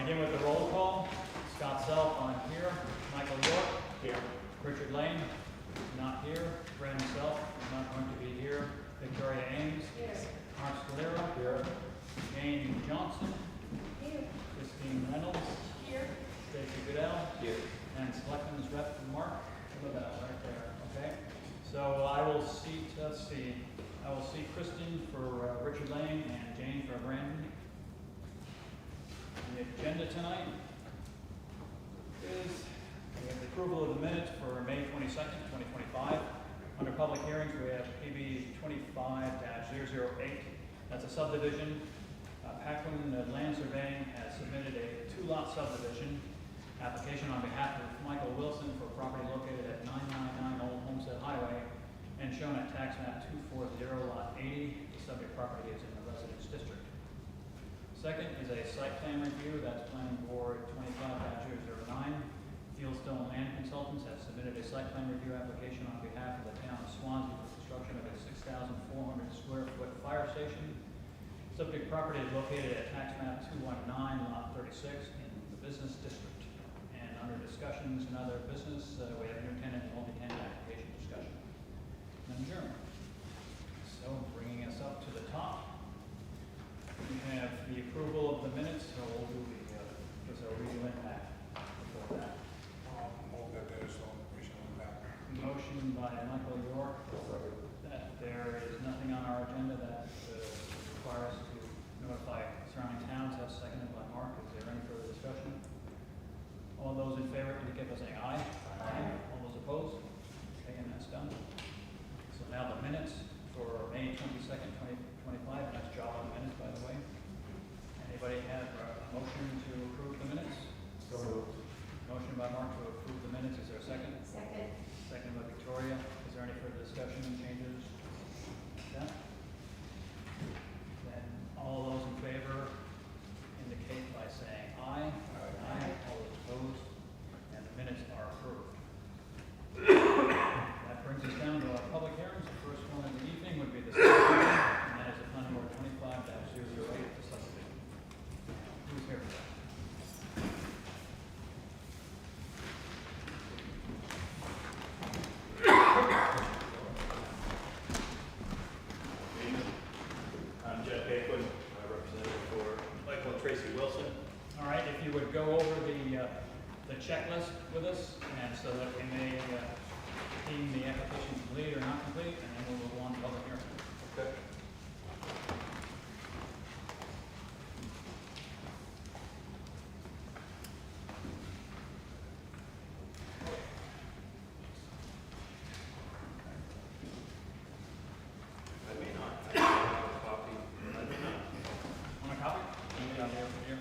begin with the roll call. Scott Self, I'm here. Michael York. Here. Richard Lane, not here. Brandon Self, not going to be here. Victoria Ames. Here. Mark Scalera. Here. Jane Johnson. Here. Christine Reynolds. Here. Stacy Goodell. Here. And Selectman's Rep. Mark. Look at that right there. Okay. So I will seat, I will seat Kristen for Richard Lane and Jane for Brandon. The agenda tonight is we have the approval of the minutes for May 22nd, 2025. Under public hearings, we have PB 25-008. That's a subdivision. Paquin Land Surveying has submitted a two-lot subdivision application on behalf of Michael Wilson for property located at 999 Old Homestead Highway and shown at tax map 240 lot 80. The subject property is in the residence district. Second is a site plan review. That's Planning Board 25-009. Fieldstone Land Consultants has submitted a site plan review application on behalf of the Town of Swanzey for construction of a 6,400 square foot fire station. Subject property is located at tax map 219 lot 36 in the business district. And under discussions and other business, we have new tenant and multi-tenant application discussion. And adjournment. So bringing us up to the top. We have the approval of the minutes, so we'll do just a review impact before that. Move that there is no additional impact. Motion by Michael York that there is nothing on our agenda that requires us to notify surrounding towns. That's seconded by Mark. Is there any further discussion? All those in favor indicate by saying aye. Aye. All those opposed? Okay, and that's done. So now the minutes for May 22nd, 2025. Nice job on the minutes, by the way. Anybody have a motion to approve the minutes? So moved. Motion by Mark to approve the minutes. Is there a second? Second. Second by Victoria. Is there any further discussion and changes? Yeah. Then all those in favor indicate by saying aye. Aye. All those opposed? And the minutes are approved. That brings us down to our public hearings. The first one of the evening would be the subdivision, and that is the Planning Board 25-008, the subdivision. Who's here for that? I'm Jeff Paquin, representative for Michael and Tracy Wilson. All right, if you would go over the checklist with us, and so that we may deem the application complete or not complete, and then we'll move on to public hearing. Okay. I may not. I have a copy. I may not. Want a copy? Yeah, here.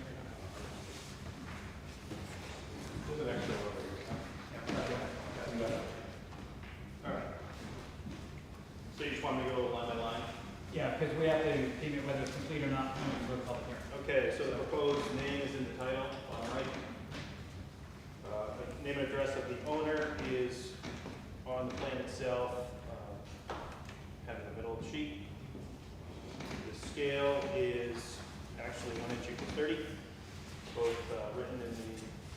There's an extra one over here. All right. So you just want me to go line by line? Yeah, because we have to deem it whether it's complete or not, when we go to public hearing. Okay, so the proposed name is in the title, all right. The name and address of the owner is on the plan itself, kind of in the middle of the sheet. The scale is actually 1 inch equals 30, both written in the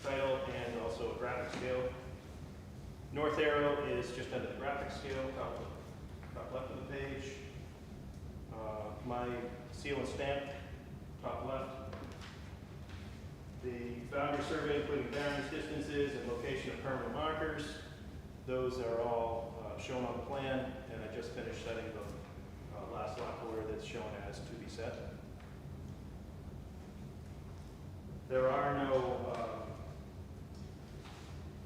title and also a graphic scale. North arrow is just under the graphic scale, top left of the page. My seal and stamp, top left. The boundary survey, including boundaries, distances, and location of permanent markers, those are all shown on the plan, and I just finished setting the last lot order that's shown as to be set. There are no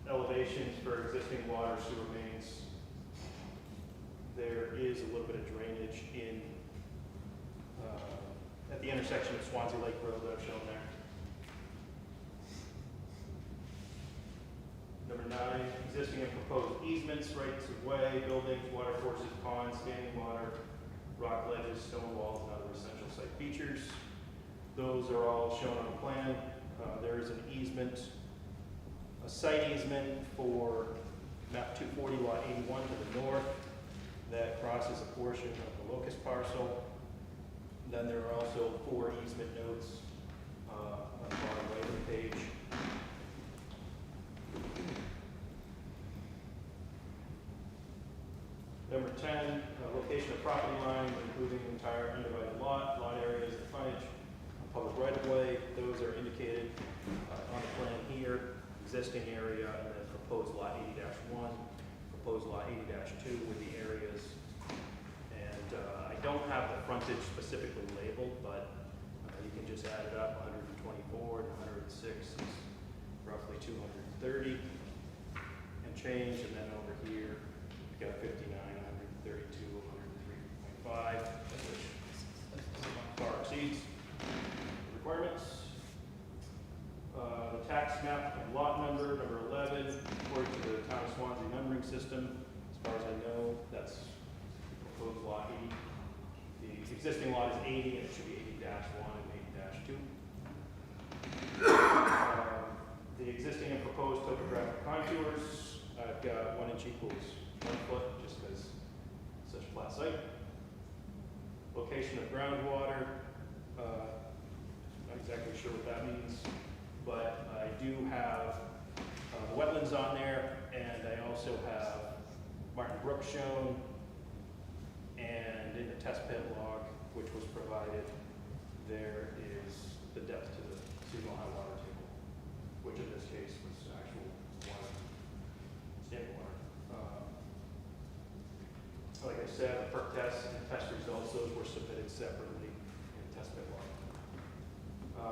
elevations for existing water sewer mains. There is a little bit of drainage in at the intersection of Swanzey Lake Road that I've shown there. Number 9, existing and proposed easements, rights of way, buildings, water courses, ponds, standing water, rock ledges, stone walls, and other essential site features. Those are all shown on the plan. There is an easement, a site easement for map 240 lot 81 to the north that crosses a portion of the locust parcel. Then there are also 4 easement notes on the bottom right of the page. Number 10, location of property line, including the entire undivided lot, lot areas, and frontage, public right-of-way. Those are indicated on the plan here. Existing area, and then proposed lot 80-1, proposed lot 80-2 with the areas. And I don't have the frontage specifically labeled, but you can just add it up. 124 and 106 is roughly 230 and change. And then over here, you've got 59, 132, 103.5, which far exceeds the requirements. The tax map and lot number, number 11, according to the Town of Swanzey numbering system. As far as I know, that's proposed lot 80. The existing lot is 80, and it should be 80-1 and 80-2. The existing and proposed topographic contours, I've got 1 inch equals 1 foot, just because it's such a flat site. Location of groundwater, not exactly sure what that means, but I do have the wetlands on there, and I also have Martin Brook shown, and in the test pit log, which was provided, there is the depth to the seasonal high water table, which in this case was actual water, standing water. Like I said, the perk tests and test results, those were submitted separately in the test pit log.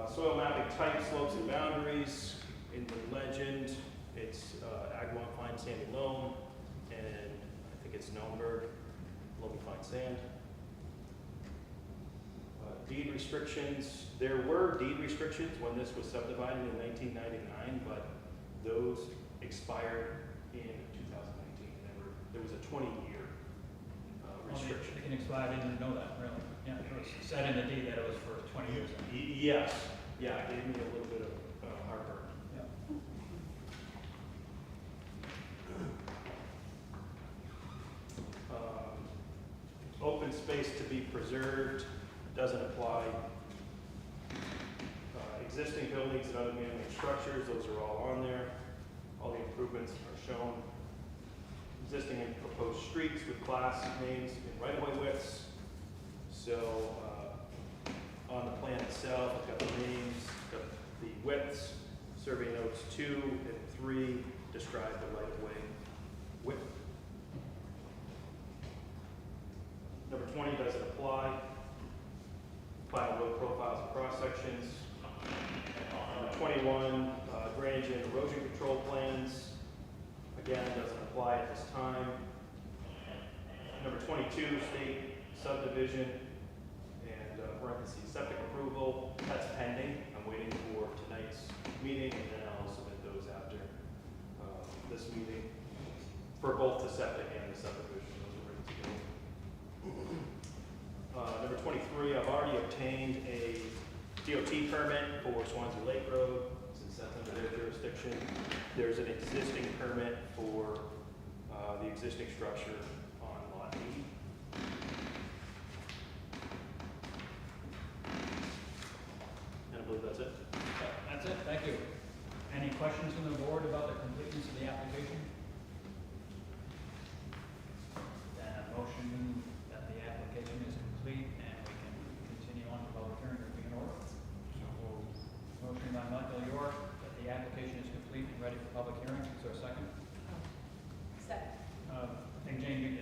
Soil mapping type, slopes, and boundaries. In the legend, it's Agawam fine sandy loam, and I think it's Naumburg loamy fine sand. Deed restrictions. There were deed restrictions when this was subdivided in 1999, but those expired in 2019. There was a 20-year restriction. It can expire, I didn't know that, really. Yeah, it was said in the deed that it was for 20 years. Yes. Yeah, it gave me a little bit of heartburn. Yeah. Open space to be preserved doesn't apply. Existing buildings and other man-made structures, those are all on there. All the improvements are shown. Existing and proposed streets with class names and right-of-way widths. So on the plan itself, I've got the names, got the widths. Survey notes 2 and 3 describe the right-of-way width. Number 20 doesn't apply. Final road profiles and cross-sections. Number 21, drainage and erosion control plans. Again, doesn't apply at this time. Number 22, state subdivision and parentheses septic approval. That's pending. I'm waiting for tonight's meeting, and then I'll submit those after this meeting for both the septic and the subdivision. Those are ready to go. Number 23, I've already obtained a DOT permit for Swanzey Lake Road, since that's under their jurisdiction. There's an existing permit for the existing structure on lot 80. And I believe that's it. That's it, thank you. Any questions from the board about the completeness of the application? Then a motion that the application is complete and we can continue on to public hearing if we can order. Motion by Michael York that the application is complete and ready for public hearing. Is there a second? Second. I think Jane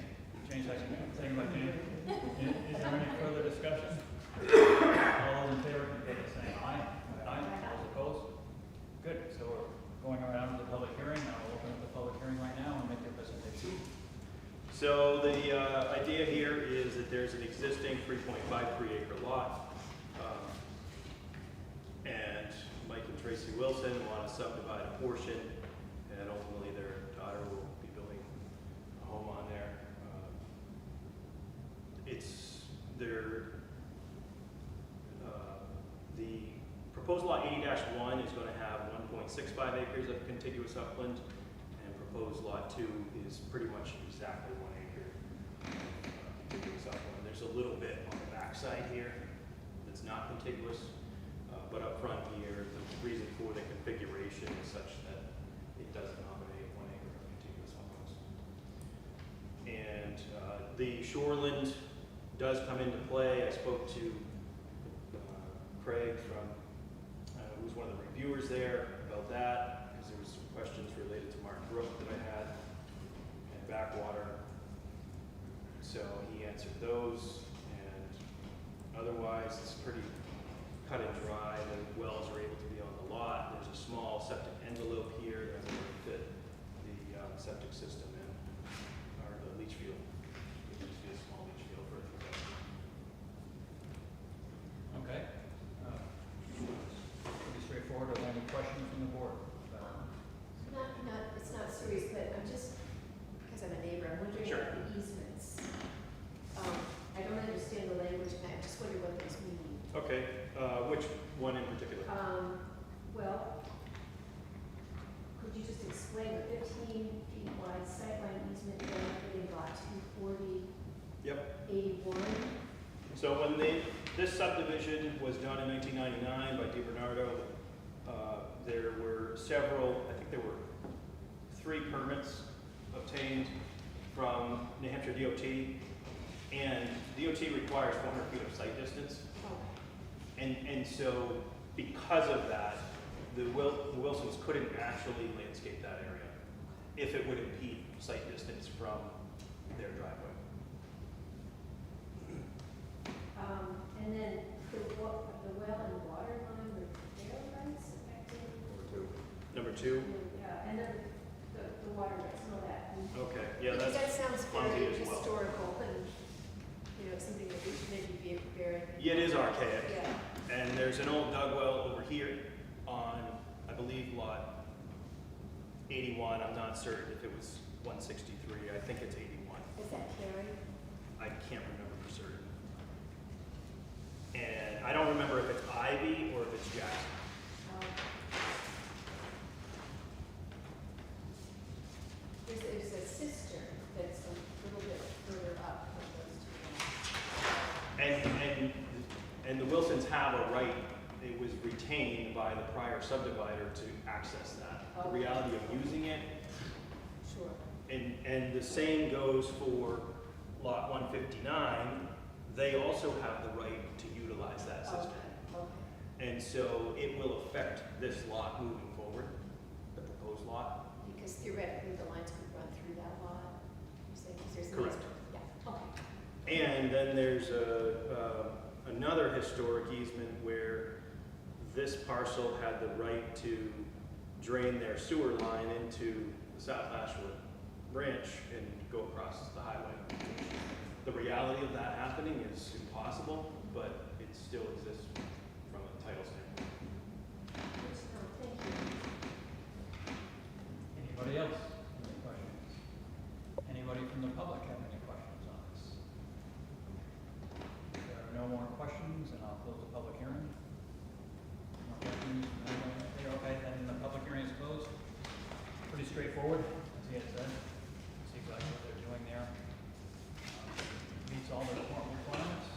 second. Second by Jane. Is there any further discussion? All those in favor, indicate by saying aye. Aye. All those opposed? Good. So we're going around to the public hearing. Now we'll open up the public hearing right now and make your presentation. So the idea here is that there's an existing 3.53 acre lot. And Mike and Tracy Wilson want to subdivide a portion, and ultimately their daughter will be building a home on there. The proposed lot 80-1 is going to have 1.65 acres of contiguous upland, and proposed lot 2 is pretty much exactly 1 acre contiguous upland. There's a little bit on the backside here that's not contiguous. But up front here, the reason for the configuration is such that it does accommodate 1 acre of contiguous homes. And the shoreland does come into play. I spoke to Craig from, who was one of the reviewers there about that, because there was some questions related to Mark Brook that I had, and backwater. So he answered those, and otherwise it's pretty cut and dry. The wells are able to be on the lot. There's a small septic envelope here that doesn't really fit the septic system in, or the leach field. It needs to be a small leach field for it to go. Okay. Pretty straightforward. Are there any questions from the board? It's not serious, but I'm just, because I'm a neighbor, I'm wondering Sure. about the easements. I don't understand the language, and I just wonder what those mean. Okay, which one in particular? Well, could you just explain the 15 feet wide sightline easement benefiting lot 240, Yep. 81? So when this subdivision was done in 1999 by DiBernardo, there were several, I think there were 3 permits obtained from New Hampshire DOT, and DOT requires 400 feet of site distance. And so because of that, the Wilsons couldn't actually landscape that area if it would impede site distance from their driveway. And then the well and water line with their rights affected? Number 2? Yeah, and then the water rights and all that. Okay, yeah, Because that's that sounds Swansea very as well. historical and, something that we should maybe be very. Yeah, it is archaic. Yeah. And there's an old dug well over here on, I believe, lot 81. I'm not certain if it was 163. I think it's 81. Is that Carrie? I can't remember for certain. And I don't remember if it's Ivy or if it's Jackson. There's a cistern that's a little bit further up from those two. And the Wilsons have a right, it was retained by the prior subdivider to access that. The Okay. reality of using it, Sure. and the same goes for lot 159, they also have the right to utilize that system. Okay. And so it will affect this lot moving forward, the proposed lot. Because theoretically, the lines could run through that lot. You're saying, 'cause there's an Correct. easement. Yeah. Okay. And then there's another historic easement where this parcel had the right to drain their sewer line into the South Ashwood branch and go across the highway. The reality of that happening is impossible, but it still exists from a title standpoint. Good to know. Thank you. Anybody else have any questions? Anybody from the public have any questions on this? If there are no more questions, then I'll close the public hearing. More questions? Okay, then the public hearing is closed. Pretty straightforward, as he had said. See exactly what they're doing there. Meets all the requirements.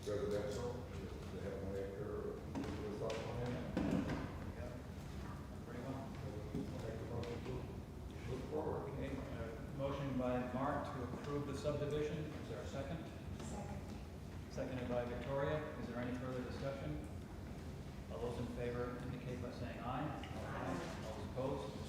Residential, they have 1 acre, with lot on Yeah, pretty well. Look forward. Okay, motion by Mark to approve the subdivision. Is there a second? Second. Seconded by Victoria. Is there any further discussion? All those in favor indicate by saying aye. Aye. All those opposed?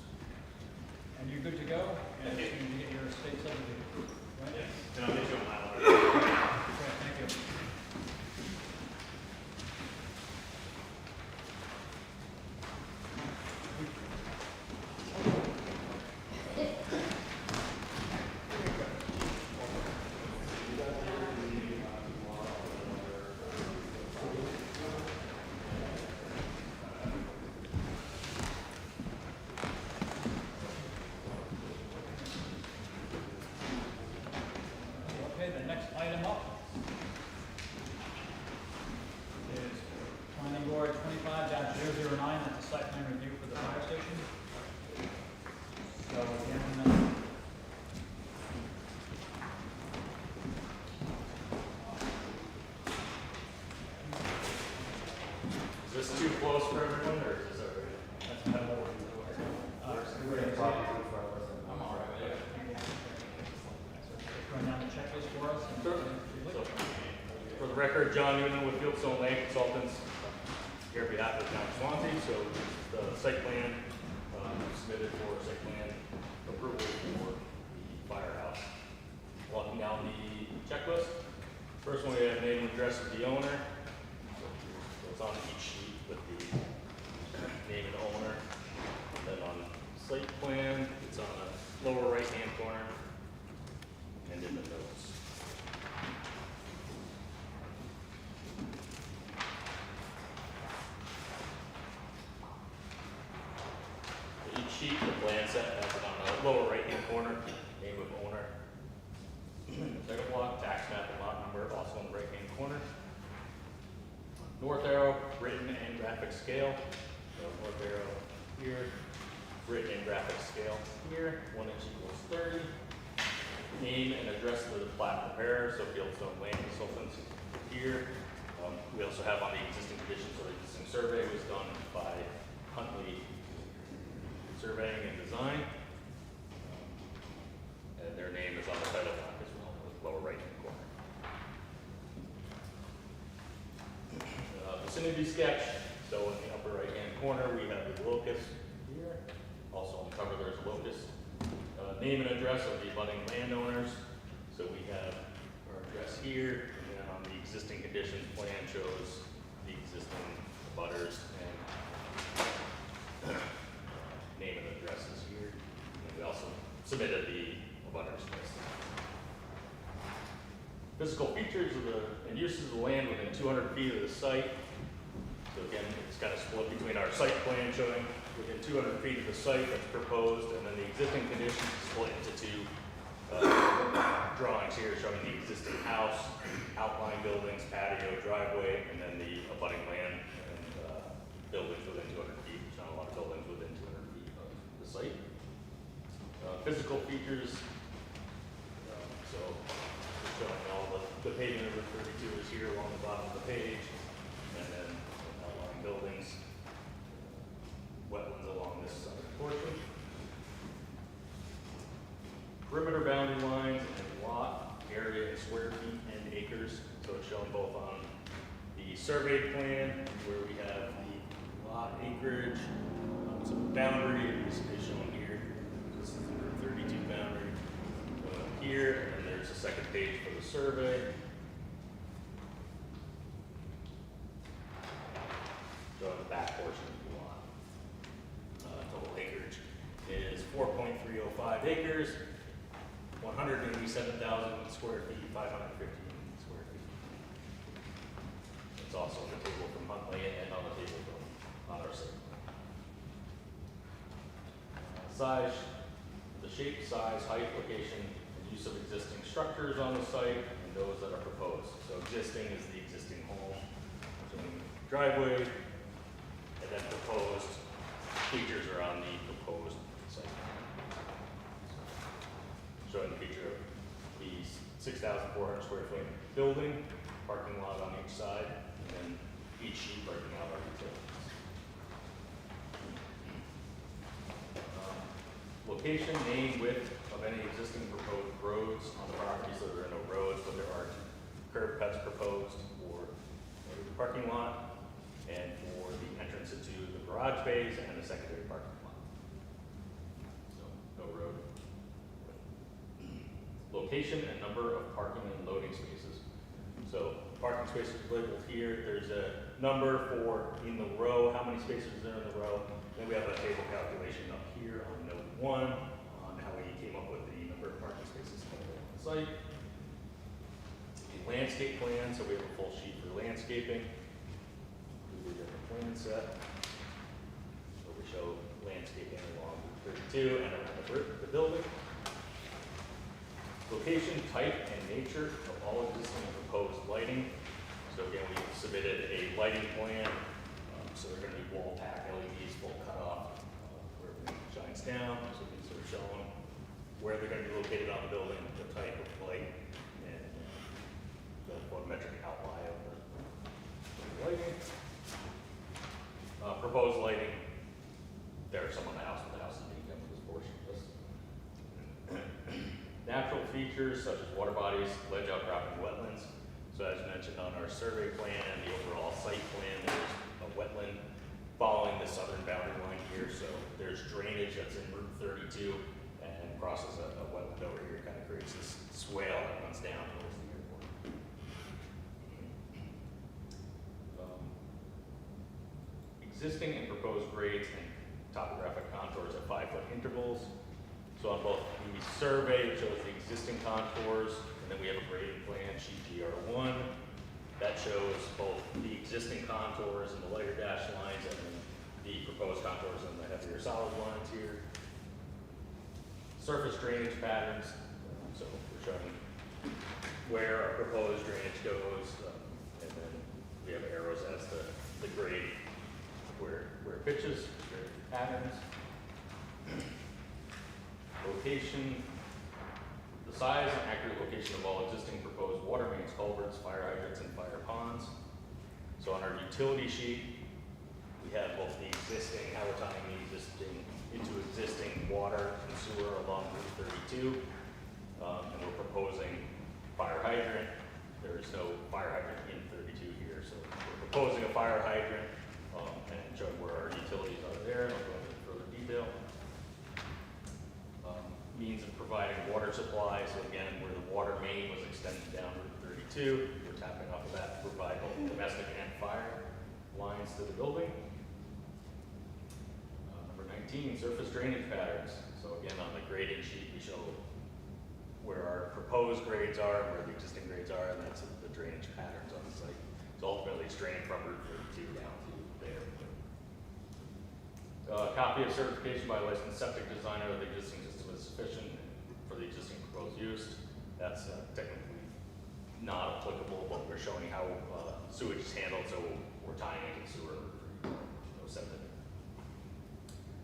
Is this too close for everyone, or is this all right? That's kind of what we're doing. We're gonna talk to you for us. I'm all right with it. Run down the checklist for us. and- Sure. So, for the record, John Newman with Fieldstone Land Consultants, here on behalf of the Town of Swanzey. So the site plan submitted for site plan approval for the firehouse. Walking down the checklist. First one, we have name and address of the owner. So it's on each sheet with the name and owner. Then on site plan, it's on the lower right-hand corner and in the notes. For each sheet, the plan set has it on the lower right-hand corner, name of owner. Second block, tax map and lot number, also on the right-hand corner. North arrow, written and graphic scale. So north arrow here, written and graphic scale here, 1 inch equals 30. Name and address of the plat preparer, so Fieldstone Land Consultants here. We also have on the existing conditions, so the existing survey was done by Huntley Surveying and Design. And their name is on the title block as well, in the lower right-hand corner. Vicinity sketch, so in the upper right-hand corner, we have the locus here. Also on the cover, there's a locus. Name and address of the abutting landowners. So we have our address here, and then on the existing conditions plan shows the existing abutters and name and addresses here. And we also submitted the abutters list. Physical features of the and uses of the land within 200 feet of the site. So again, it's kind of split between our site plan showing within 200 feet of the site that's proposed, and then the existing conditions split into two drawings here showing the existing house, outline buildings, patio, driveway, and then the abutting land and buildings within 200 feet. There's not a lot of buildings within 200 feet of the site. Physical features, so showing all the pavement of the 32 is here along the bottom of the page, and then outlying buildings, wetlands along this southern portion. Perimeter boundary lines and lot area in square feet and acres. So it's shown both on the survey plan where we have the lot acreage. So the boundary is shown here. This is the 32 boundary here, and there's a second page for the survey. Showing the back portion of the lot. Total acreage is 4.305 acres. 187,000 square feet, 515 square feet. It's also on the table from Huntley and on the table from on our site. Size, the shape, size, height, location, and use of existing structures on the site and those that are proposed. So existing is the existing home, driveway, and then proposed features are on the proposed site. Showing the feature of the 6,400 square foot building, parking lot on each side, and then each sheet breaking out our utilities. Location, name, width of any existing proposed roads on the property, so there are no roads, but there are curb cuts proposed for the parking lot and for the entrance into the garage bays and the secondary parking lot. So, no road. Location and number of parking and loading spaces. So parking spaces labeled here, there's a number for in the row, how many spaces are in the row. Then we have a table calculation up here on note 1 on how we came up with the number of parking spaces available on the site. The landscape plan, so we have a full sheet for landscaping. We did a plan set. So we show landscaping along 32 and around the building. Location, type, and nature of all existing and proposed lighting. So again, we submitted a lighting plan. So they're going to be wall pack LEDs, full cutoff, where everything shines down. So these are showing where they're going to be located on the building, the type of light, and the photometric outline of the lighting. proposed lighting, there's some on the house, but the house is being kept for this portion of this. Natural features such as water bodies, ledge outcropping, wetlands. So as mentioned on our survey plan and the overall site plan, there's a wetland following the southern boundary line here. So there's drainage that's in Route 32 and crosses a wetland over here, kind of creates this swale that runs down towards the airport. Existing and proposed grades and topographic contours at 5-foot intervals. So on both the survey, it shows the existing contours, and then we have a grading plan, sheet GR1, that shows both the existing contours and the lighter dashed lines, and then the proposed contours and the heavier solid lines here. Surface drainage patterns, so we're showing where our proposed drainage goes, and then we have arrows as to the grade, where it pitches, grade patterns. Location, the size and accurate location of all existing proposed water mains, culverts, fire hydrants, and fire ponds. So on our utility sheet, we have both the existing, how we're tying the existing into existing water and sewer along Route 32, and we're proposing fire hydrant. There is no fire hydrant in 32 here, so we're proposing a fire hydrant and showing where our utilities are there, and I'll go into further detail. Means of providing water supply, so again, where the water main was extended down Route 32, we're tapping off of that to provide both domestic and fire lines to the building. Number 19, surface drainage patterns. So again, on the grading sheet, we show where our proposed grades are, where the existing grades are, and that's the drainage patterns on the site. So ultimately, it's draining from Route 32 down to there. Copy of certification by a licensed septic designer of the existing system is sufficient for the existing proposed use. That's technically not applicable, but we're showing how sewage is handled, so we're tying into sewer, no septic.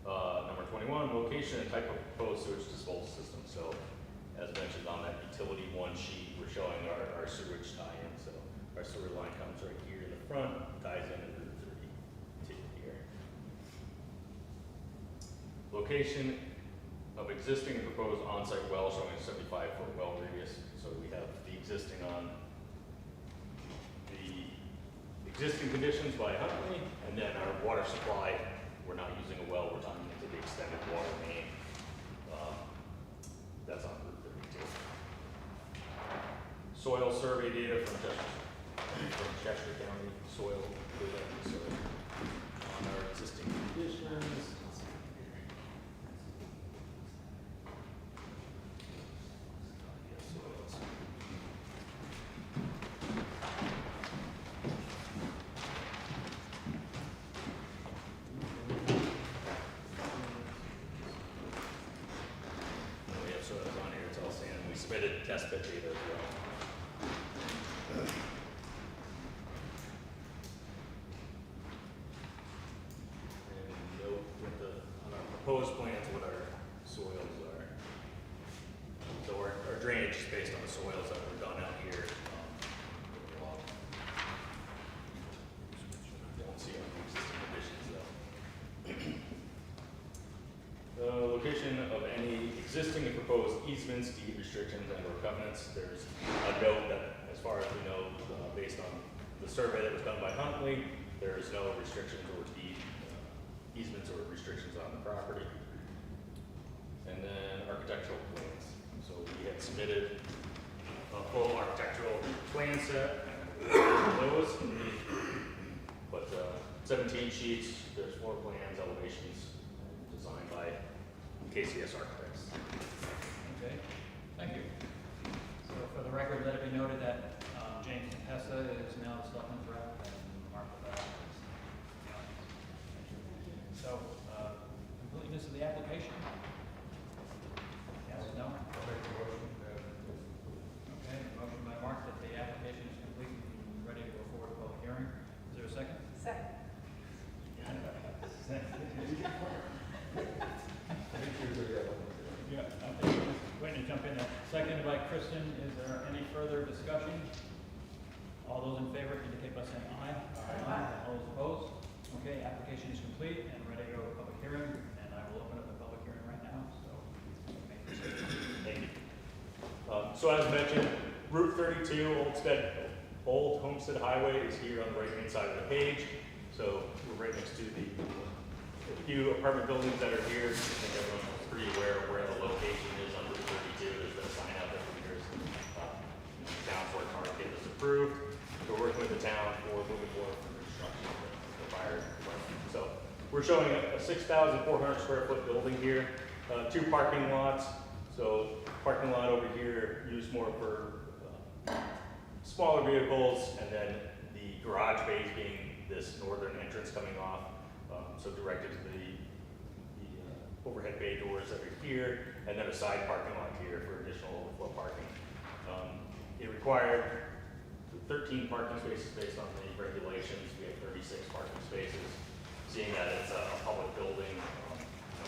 Number 21, location and type of proposed sewage disposal system. So as mentioned on that utility 1 sheet, we're showing our sewage tie-in. So our sewer line comes right here in the front, ties in at Route 32 here. Location of existing and proposed on-site well showing a 75-foot well radius. So we have the existing on the existing conditions by Huntley, and then our water supply, we're not using a well, we're tying into the extended water main. That's on Route 32. Soil survey data from Chester County soil data. So on our existing conditions. Submitted test pit data as well. And note with on our proposed plans what our soils are. So our drainage is based on the soils that were done out here. Don't see on the existing conditions though. Location of any existing and proposed easements, deed restrictions, and or covenants. There's a note that, as far as we know, based on the survey that was done by Huntley, there is no restrictions or deed easements or restrictions on the property. And then architectural plans. So we had submitted a full architectural plan set for those, but 17 sheets. There's floor plans, elevations, designed by KCS Architects. Okay, thank you. So for the record, let it be noted that James Tempesta is now the selectman's rep, and Mark Lavelle is. So, completeness of the application? Yes, no? I'll make the motion that Okay, motion by Mark that the application is complete and ready to go forward to public hearing. Is there a second? Second. Yeah, I think we're just waiting to jump in there. Seconded by Kristen. Is there any further discussion? All those in favor indicate by saying aye. Aye. All those opposed? Okay, application is complete. complete and ready to go to public hearing, and I will open up the public hearing right now, so you may proceed. Thank you. So as mentioned, Route 32, Old Homestead Highway is here on the right-hand side of the page. So we're right next to the few apartment buildings that are here. I think everyone's pretty aware of where the location is on Route 32. There's been a sign out there for years. The town's worked hard to get this approved. We're working with the town for moving forward for construction of the fire department. So we're showing a 6,400 square foot building here, 2 parking lots. So parking lot over here used more for smaller vehicles, and then the garage bays being this northern entrance coming off, so directed to the overhead bay doors that are here, and then a side parking lot here for additional overflow parking. It required 13 parking spaces based on the regulations. We have 36 parking spaces. Seeing that it's a public building,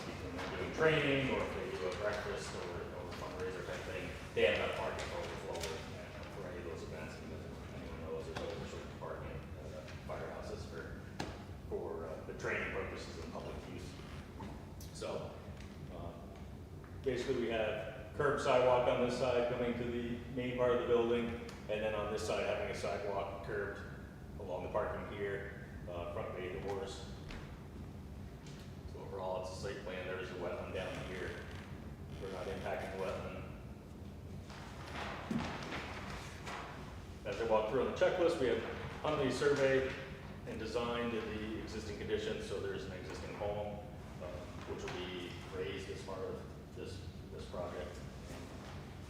people when they're doing training, or if they do a breakfast or a fundraiser type thing, they have enough parking for overflow for any of those events. And anyone knows there's always restricted parking at firehouses for the training purposes and public use. So basically we have curb sidewalk on this side coming to the main part of the building, and then on this side having a sidewalk curved along the parking here, front bay doors. So overall it's a site plan. There's a wetland down here. We're not impacting the wetland. As I walk through on the checklist, we have Huntley surveyed and designed in the existing conditions. So there's an existing home, which will be raised as part of this project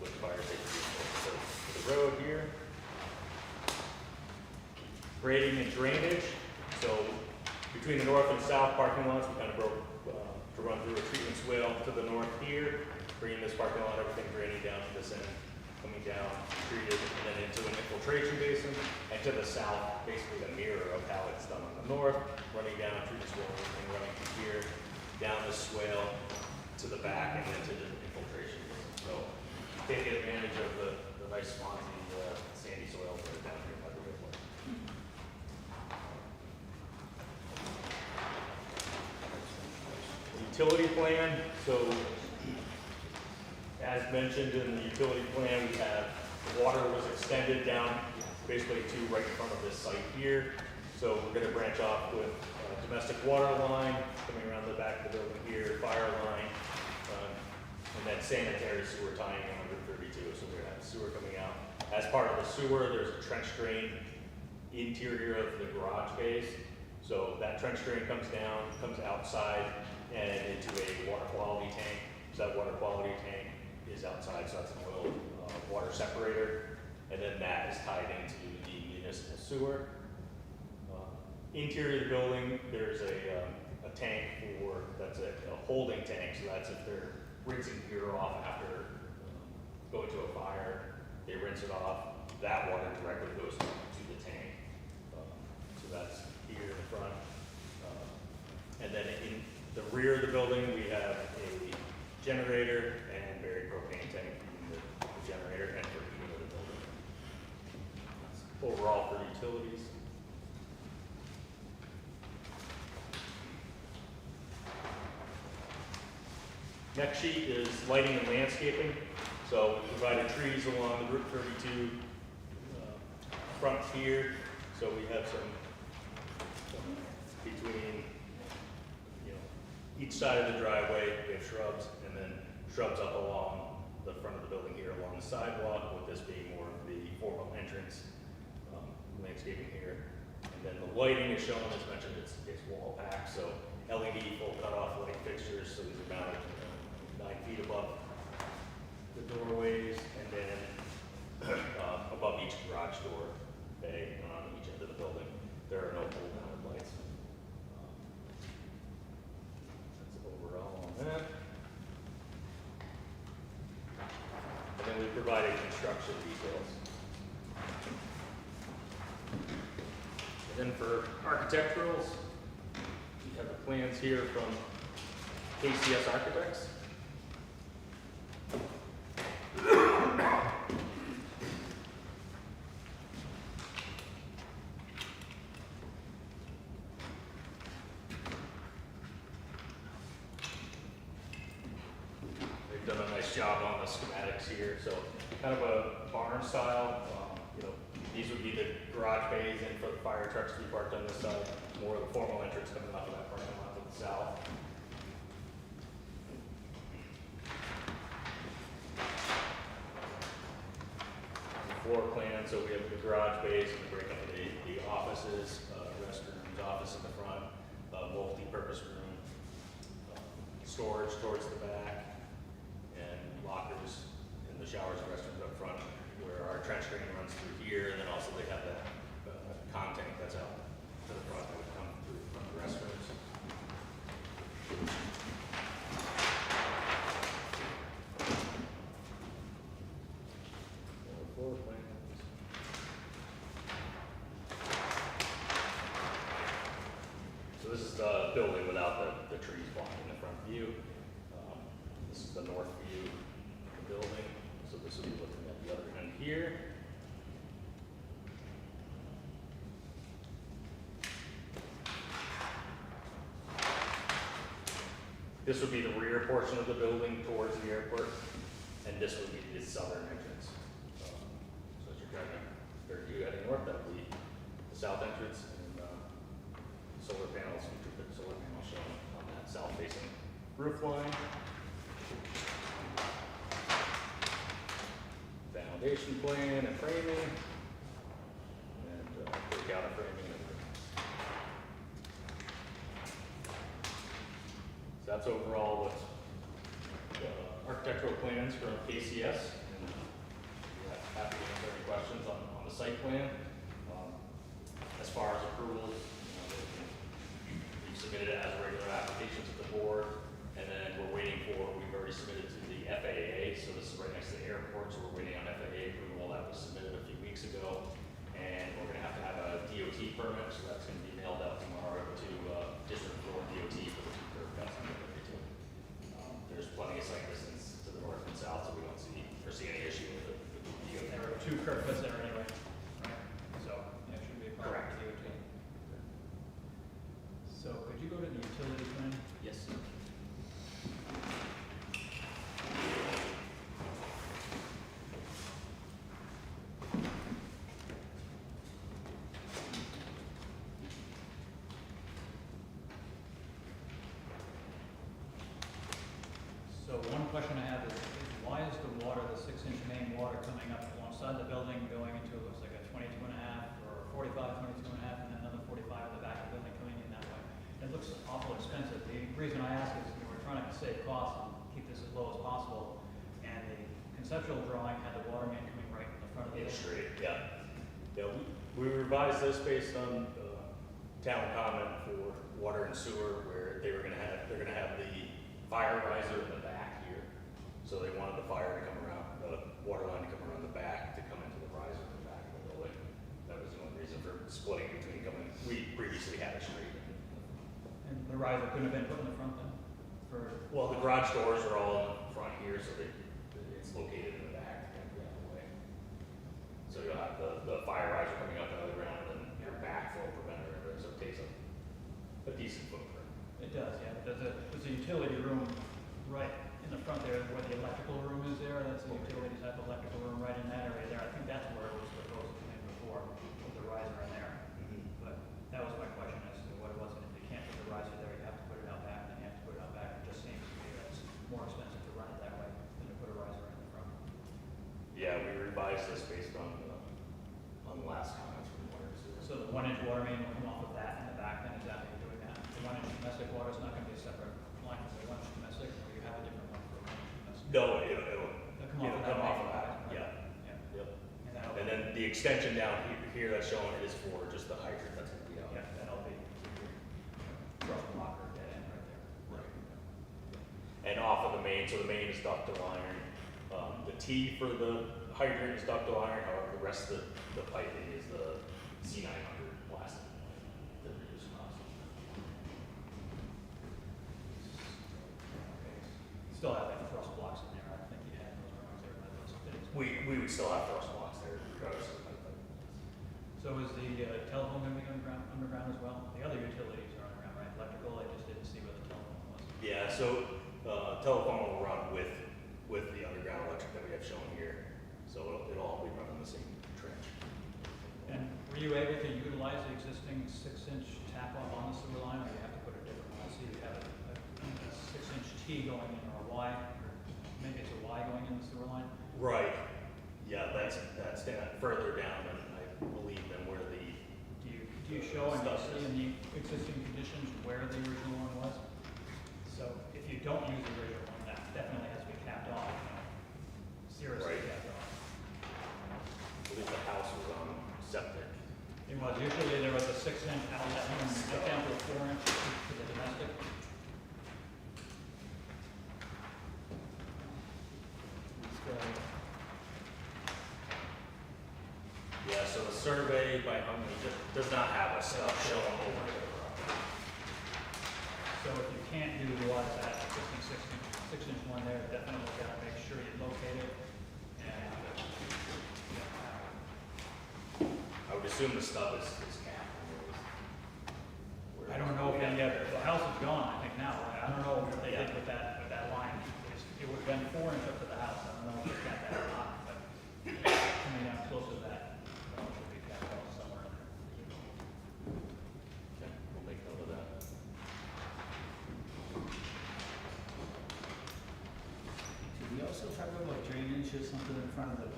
with fire safety. So the road here, grading and drainage. So between the north and south parking lots, we kind of broke to run through a treatment swale to the north here, bringing this parking lot, everything draining down to this end, coming down, treated, and then into an infiltration basin, and to the south, basically the mirror of how it's done on the north, running down treatment swale, and running from here, down the swale to the back, and then to the infiltration basin. So taking advantage of the nice Swansea sandy soils that are down here by the river. Utility plan. So as mentioned in the utility plan, we have water was extended down basically to right in front of this site here. So we're going to branch off with a domestic water line coming around the back of the building here, fire line, and then sanitary sewer tying in on Route 32. So we're going to have sewer coming out. As part of the sewer, there's a trench drain interior of the garage base. So that trench drain comes down, comes outside, and into a water quality tank. So that water quality tank is outside, so that's an oil water separator. And then that is tied into the municipal sewer. Interior of the building, there's a tank that's a holding tank. So that's if they're rinsing gear off after going to a fire, they rinse it off. That water directly goes to the tank. So that's here in the front. And then in the rear of the building, we have a generator and buried propane tank for the generator and for heating of the building. That's overall for utilities. Next sheet is lighting and landscaping. So we provided trees along the Route 32 front here. So we have some between each side of the driveway, we have shrubs, and then shrubs up along the front of the building here along the sidewalk, with this being more of the formal entrance landscaping here. And then the lighting is shown, as mentioned, it's wall packed, so LED full cutoff light fixtures, so these are mounted 9 feet above the doorways, and then above each garage door bay on each end of the building. There are no pole mounted lights. That's overall on that. And then we provided construction details. And then for architecturals, we have the plans here from KCS Architects. annex here, so kind of a barn style. You know, these would be the garage bays and for the fire trucks to be parked on this side, more of the formal entrance coming off of that parking lot to the south. Floor plan, so we have the garage bays, we break up the offices, restrooms, office in the front, multi-purpose room, storage towards the back, and lockers in the showers and restrooms up front, where our trench drain runs through here, and then also they have that contank that's out to the front that would come through from the restrooms. Floor plans. So this is the building without the trees blocking the front view. This is the north view of the building. So this will be looking at the other end here. This would be the rear portion of the building towards the airport, and this would be the southern entrance. So as you're driving, or you heading north, that would be the south entrance, and solar panels, solar panels shown on that south-facing roof line. Foundation plan and framing, and breakout of framing. So that's overall what architectural plans from KCS. And we're happy to answer any questions on the site plan. As far as approvals, we've submitted it as a regular application to the board, and then we're waiting for, we've already submitted to the FAA, so this is right next to the airport, so we're waiting on FAA approval. That was submitted a few weeks ago, and we're gonna have to have a DOT permit, so that's gonna be mailed out tomorrow to District 4 DOT for the two curb cuts on the 32. There's plenty of site distance to the north and south, so we don't foresee any issue with it. There are 2 curb cuts there anyway, right? So, yeah, it should be a problem Correct. for DOT. So could you go to the utility plan? Yes. So one question I have is why is the water, the 6-inch main water coming up alongside the building, going into, it looks like a 22 and a half, or 45, 22 and a half, and then another 45 in the back of the building coming in that way? It looks awful expensive. The reason I ask is we're trying to save costs and keep this as low as possible, and the conceptual drawing had the water main coming right in the front of the Yeah, building. straight, yeah. Yeah, we revised this based on town comment for water and sewer, where they're gonna have the fire riser in the back here. So they wanted the fire to come around, the water line to come around the back, to come into the riser in the back of the building. That was the only reason for splitting between coming, we previously had it straight. And the riser couldn't have been put in the front then? Well, the garage doors are all in the front here, so it's located in the back, kind of out of the way. So you'll have the fire riser coming up out of the ground, and your backflow preventer, so it takes a decent footprint. It does, yeah. There's a utility room right in the front there where the electrical room is there. That's the utility type electrical room right in that area there. I think that's where it was proposed to come in before, with the riser in there. But that was my question as to what it was. And if you can't put the riser there, you have to put it out back, then you have to put it out back. It just seems to me that it's more expensive to run it that way than to put a riser in the front. Yeah, we revised this based on the last comments from the water and sewer. So the 1-inch water main will come off of that in the back, then is that how you're doing that? The 1-inch domestic water is not gonna be a separate line for the 1-inch domestic, or you have a different one for 1-inch domestic? No, it'll They'll come off of main, that, right? yeah. Yeah. Yep. And that'll And then the extension down here that's shown is for just the hydrant that's gonna be out. yeah, that'll be cross blocker dead end right there. Right. And off of the main, so the main is ductile iron. The T for the hydrant is ductile iron, however, the rest of the piping is the C900 plastic that reduces cost. Still have like thrust blocks in there, I think you had those drawings there, but those fittings. We would still have thrust blocks there regardless of the pipe. So is the telephone gonna be underground as well? The other utilities are underground, right? Electrical, I just didn't see where the telephone was. Yeah, so telephone will run with with the underground electric that we have shown here. So it'll all be run in the same trench. And were you able to utilize the existing 6-inch tap off on the sewer line, or you have to put a different one? I see you have a 6-inch T going in, or a Y, or maybe it's a Y going in the sewer line? Right. Yeah, that's down, further down, and I believe than where the, Do you show and you see in the existing conditions where the original one was? So if you don't use the original one, that definitely has to be capped off, seriously Right. capped off. I believe the house was on septic. It was, usually there was a 6-inch outlet, and get down to a 4-inch for the domestic. Yeah, so the survey by Huntley just does not have a stuff showing over there. So if you can't utilize that existing 6-inch one there, definitely gotta make sure you locate it. And, I would assume the stub is capped. I don't know if any of the house is gone, I think now, I don't know what they did with that line. It would have been 4-inch up to the house, I don't know if it's got that or not, but coming down close to that, it should be capped off somewhere in there. Okay, we'll make note of that. Did we also talk about drainage or something in front of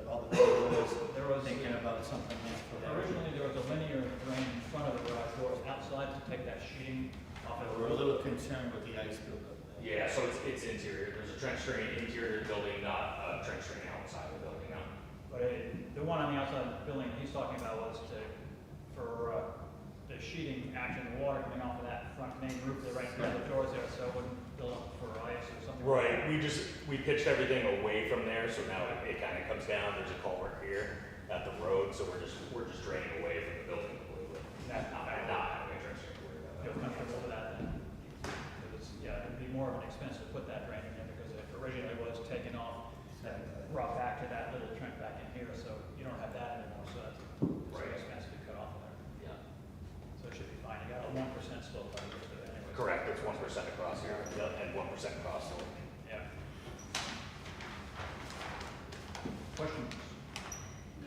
all the doors? There was, Thinking about something else for that. originally there was a linear drain in front of the garage doors outside to take that sheeting off of the We're a roof. little concerned with the ice buildup there. Yeah, so it's interior. There's a trench drain interior of the building, not a trench drain outside of the building, no. But the one on the outside of the building he's talking about was for the sheeting action, the water coming off of that front main roof, right in front of the doors there, so it wouldn't build up for ice or something. Right, we pitched everything away from there, so now it kind of comes down. There's a culvert here at the road, so we're just draining away from the building completely. Not having a trench drain to worry about. Feel comfortable with that then? Because, yeah, it'd be more of an expense to put that drain in there because it originally was taken off and brought back to that little trench back in here, so you don't have that anymore, so that's Right. expensive to cut off of there. Yeah. So it should be fine. You got a 1% slope on it anyway. Correct, it's 1% across here, and 1% across the. Yeah. Questions?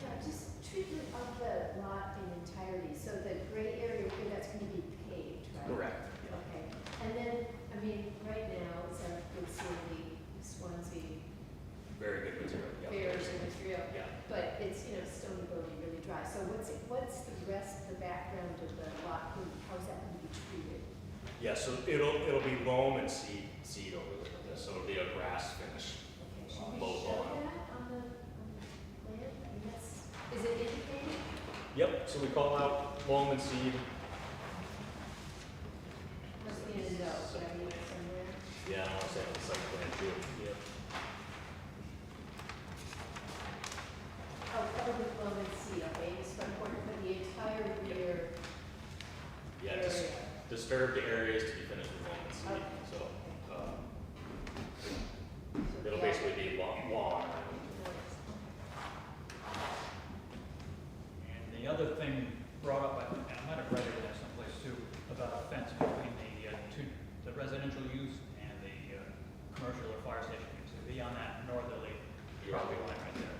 Yeah, just treatment of the lot in entirety, so the gray area here, that's gonna be paved, right? Correct. Okay, and then, I mean, right now, it's a good sandy, Swansea, Very good material, yeah. fair and material, Yeah. but it's, stony bogey, really dry, so what's the rest, the background of the lot, how's that gonna be treated? Yeah, so it'll be loam and seed over this, so it'll be a grass finish. Okay, should we Low show lawn. that on the plan? I mean, is it indicated? Yep, so we call out loam and seed. Must be in the note, but I mean, it's somewhere. Yeah, I'll say it's like plan too. Yep. Oh, covered with loam and seed, okay, it's important for the entire rear Yeah, area. disturbed areas to be finished with loam and seed, Okay. so, So it'll the basically be lawn. And the other thing brought up, I think, and I might have read it in someplace too, about a fence between the residential use and the commercial or fire station use. It'd be on that northerly property line right there.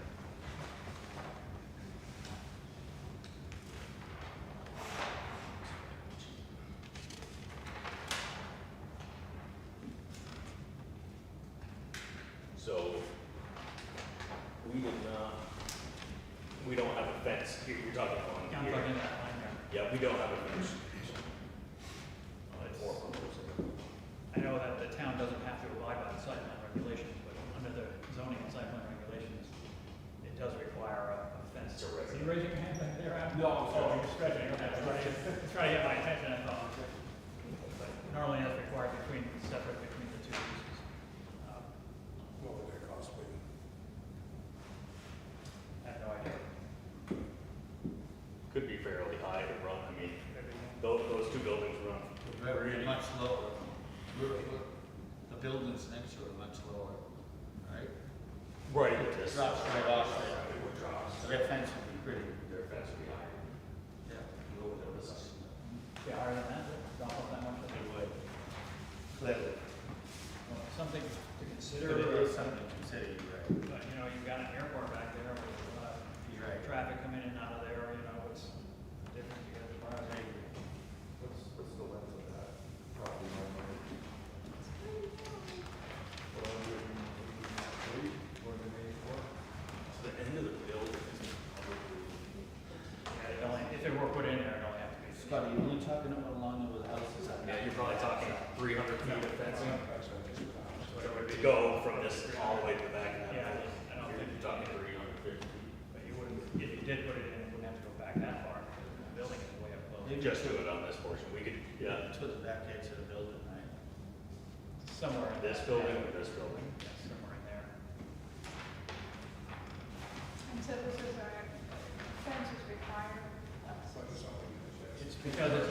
So, we don't have a fence, you're talking on I'm here. talking that line there. Yeah, we don't have a fence. I know that the town doesn't have to abide by the site plan regulations, but under the zoning and site plan regulations, it does require a fence. It's a Are you residential. raising your hand back there, Adam? No, I'm Oh, sorry. you're stretching, okay, it's trying to get my attention, I thought. But normally that's required separate between the two uses. What would that cost me? I have no idea. Could be fairly high to run, I mean, those two buildings run. Very much lower. The buildings next to it are much lower, right? Right. It drops right off there. It would drop. So their fence would be pretty, Their fence would be higher. yeah, over there with us. Yeah, higher than that, drop off that much. It would. Clearly. Well, something to consider. But it is something. along there with houses. Yeah, you're probably talking 300 feet of fencing. So it would To be- go from this all the way to the back of that Yeah, building. I don't think You're talking 350 feet. But you wouldn't, if you did put it in, you wouldn't have to go back that far, because the building is way up close. Maybe Just do it on this portion. We could, yeah, To the back edge of the building, right? Somewhere in this that- building or this building. Yeah, somewhere in there. And so this is a fence is required. It's because it's a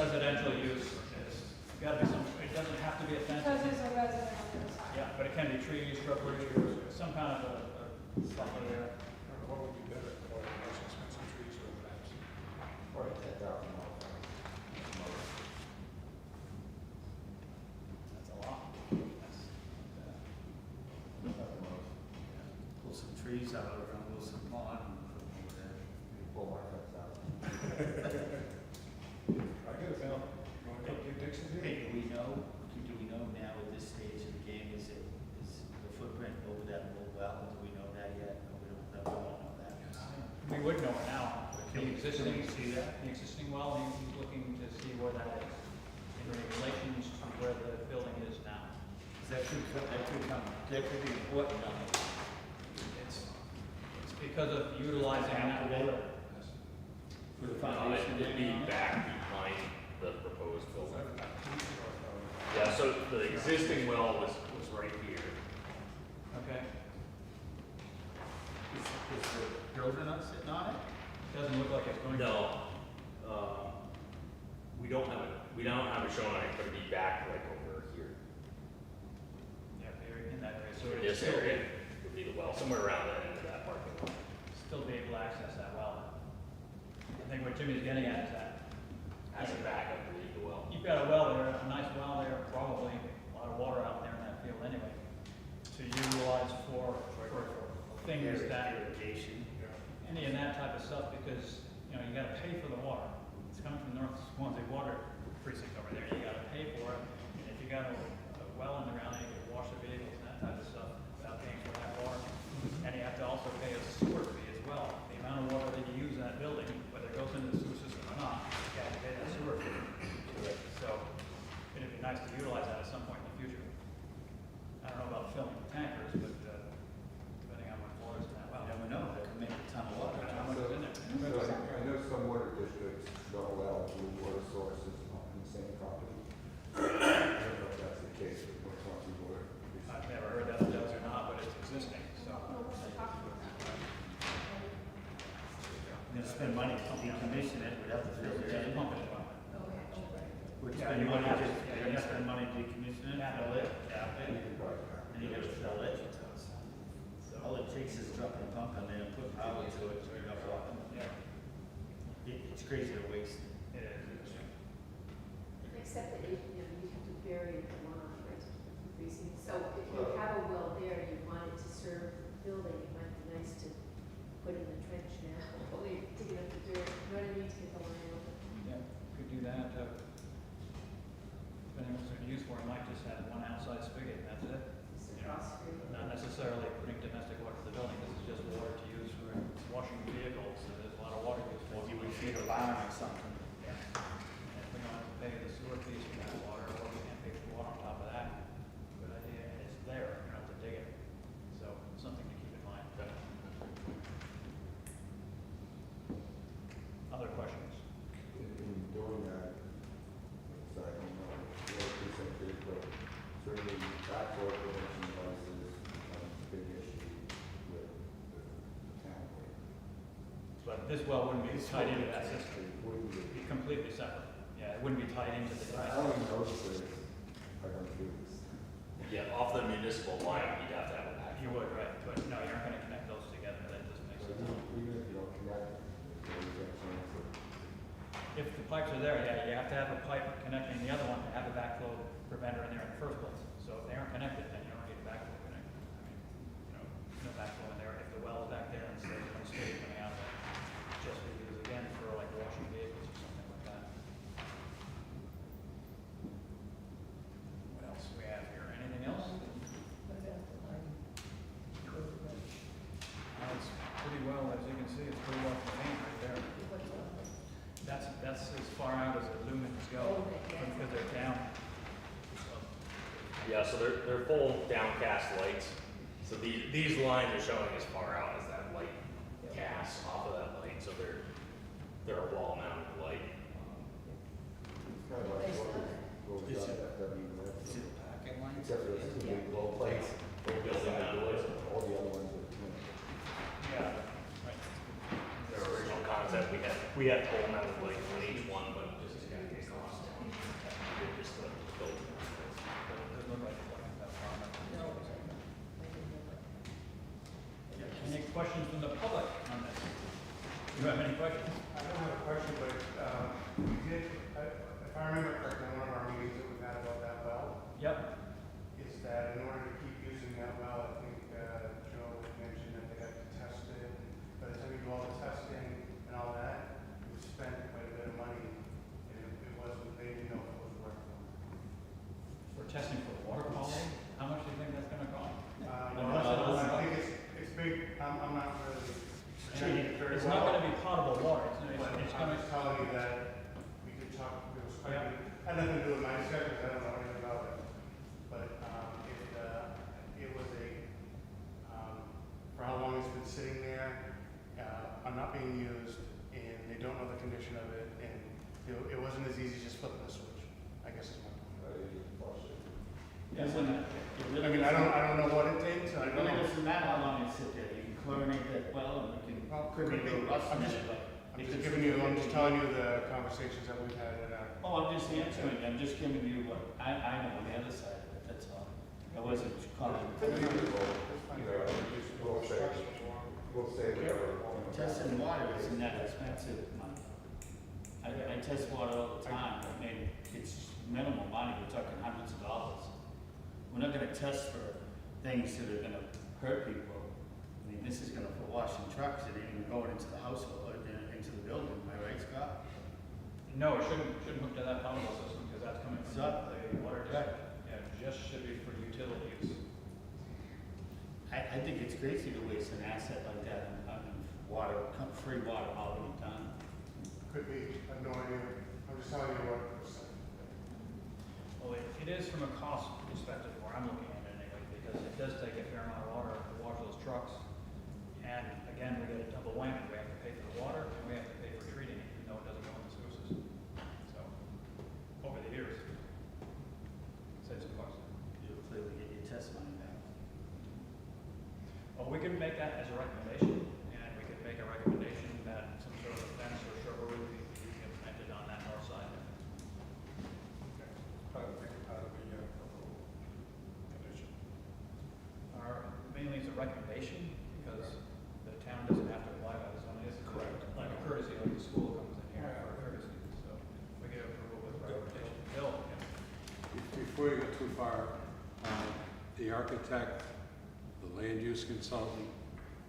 residential use, it's gotta be some, it doesn't have to be a fence. Because there's a resident on the other side. Yeah, but it can be trees, shrubbery, or some kind of a buffer there. What would be better, or the most expensive trees or plants? Probably $10,000. That's a lot. That's, Not the most. Pull some trees out around Wilson Pond and put them over there. You pull my fence out. I get a bill. You want to take Dixon here? Hey, do we know now at this stage of the game, is the footprint over that little well? Do we know that yet? No, we don't know that. we would know it now. The Can existing, we see that? the existing well, he's looking to see where that is in relation to where the building is now. That could be important, no? It's because of utilizing that water. For the It foundation. would be back behind the proposed building. Yeah, so the existing well was right here. Okay, Is the builder not sitting on it? doesn't look like it's going to. No, we don't have it shown on it, but it'd be back like over here. Yeah, area, in that area, so In it'd this still area be, would be the well, somewhere around that end of that parking lot. still be able to access that well. I think what Jimmy's getting at is that Has it back underneath the well. you've got a well there, a nice well there, probably a lot of water out there in that field anyway, to utilize for things that, Irrigation. any of that type of stuff, because, you know, you gotta pay for the water. It's coming from North Swansea Water Precinct over there, you gotta pay for it, and if you got a well in the ground, you can wash the vehicles and that type of stuff without paying for that water. And you have to also pay a sewer fee as well. The amount of water that you use in that building, whether it goes into the sewer system or not, you gotta pay that sewer fee. So, it'd be nice to utilize that at some point in the future. I don't know about filling tankers, but, depending on what water's in that well. You never know, that could make a ton of water. How much is in there? So I know some water districts don't allow blue water sources on the same property. I don't know if that's the case with North Swansea Water. I've never heard that it does or not, but it's existing, so. No, we're talking about that. You're gonna spend money to decommission it, we'd have to filter it Just in. pump it from it. We'd Yeah, spend you would money, have to- to- yeah, you're you gonna have spend money to decommission it, Yeah. fill it, Yeah. You can probably. and you gotta fill it. All it takes is dropping a pump in there and put power to it, so you don't go up. Yeah, It's crazy to waste. it is. Except that you have to bury the line, right? So if you have a well there, you want it to serve the building, it might be nice to put in the trench now, only dig up the dirt, you know what I mean, to get the line open. Yeah, could do that, depending on what it's used for, it might just have one outside spigot, that's it. Just You know, across the street. Not necessarily putting domestic water to the building, this is just water to use for washing vehicles, so there's a lot of water used for. Like you would feed a barn or something. Yeah. And if we don't have to pay the sewer fees for that water, or we can't pay for water on top of that, good idea, and it's there, you don't have to dig it. So, something to keep in mind. Other questions? In doing that, so I don't know what precinct it is, but certainly backdoor prevention devices becomes a big issue with the town. But this well wouldn't be tied into that system, It wouldn't it'd be. be completely separate. Yeah, it wouldn't be tied into the I device. only noticed that I don't do this. Yeah, off the municipal line, you'd have to have a back. You would, right, but no, you're not gonna connect those together, that doesn't make So sense. even if you don't connect, there's a chance that. If the pipes are there, yeah, you have to have a pipe connecting the other one to have a backflow preventer in there in the first place. So if they aren't connected, then you don't need a backflow connector. I mean, you know, no backflow in there. If the well is back there and so there's no space coming out of it, just be used again for like washing vehicles or something like that. What else do we have here? Anything else? It's pretty well, as you can see, it's pretty well contained right there. That's as far out as it because they're down. Yeah, so they're full downcast lights. So these lines are showing as far out as that light casts off of that light, so they're a wall mounted light. It's kind of like what we got at WMS. Is it Paquin Land Except for Surveying? it's two big low plates. Building mounted. All the other ones are, Yeah. Right. Their original concept, we had pole mounted lights on each one, but just to kind of get cost down. Just the building mounted lights. Doesn't look like it's like that far. Any questions from the public on this? Do you have any questions? I don't have a question, but we did, if I remember correctly, in one of our meetings that we've had about that well, Yep. is that in order to keep using that well, I think Joe mentioned that they have to test it. By the time you do all the testing and all that, we spent quite a bit of money, and it wasn't, they didn't know if it was worth it. We're testing for water quality. How much do you think that's gonna cost? I think it's big, I'm not really. It's not gonna be potable water. But It's I'm gonna, just telling you that we could talk, it was quite, had nothing to do with my discussion, because I don't know anything about it. But it was for how long it's been sitting there, not being used, and they don't know the condition of it, and it wasn't as easy as just flipping the switch, I guess is my point. yes, It I mean, I don't know what it takes, I It don't really know. doesn't matter how long it sits there, you can chlorinate that well, and you can, Well, could be could be. rust I'm in just- it, but. I'm just giving you, I'm just telling you the conversations that we've had in our. Oh, I'm just answering, I'm just giving you what I know on the other side of it, that's all. I wasn't calling. We'll say whatever. Testing water isn't that expensive money. I test water all the time, I mean, it's minimal money, we're talking hundreds of dollars. We're not gonna test for things that are gonna hurt people. I mean, this is gonna, for washing trucks, it ain't even going into the household, or into the building, am I right, Scott? no, it shouldn't hook to that potable system because that's coming from Exactly. the water district. Yeah, it just should be for utility use. I think it's crazy to waste an asset like that on water, free water all the time. Could be, I have no idea. I'm just telling you what was said. Well, it is from a cost perspective where I'm looking at it anyway, because it does take a fair amount of water to wash those trucks. And again, we get a double whammy. We have to pay for the water and we have to pay for treating it, even though it doesn't go in the sewer system. So, over the years, saves some bucks. You'll clearly get your test money back. Well, we could make that as a recommendation, and we could make a recommendation that some sort of fence or shrubbery be implemented on that north side. Part of the condition. Mainly it's a recommendation, because the town doesn't have to apply by the zoning. It's correct. Like a courtesy, like the school comes in here for a courtesy, so we get approval with recommendation. Bill, yeah. Before you go too far, the architect, the land use consultant,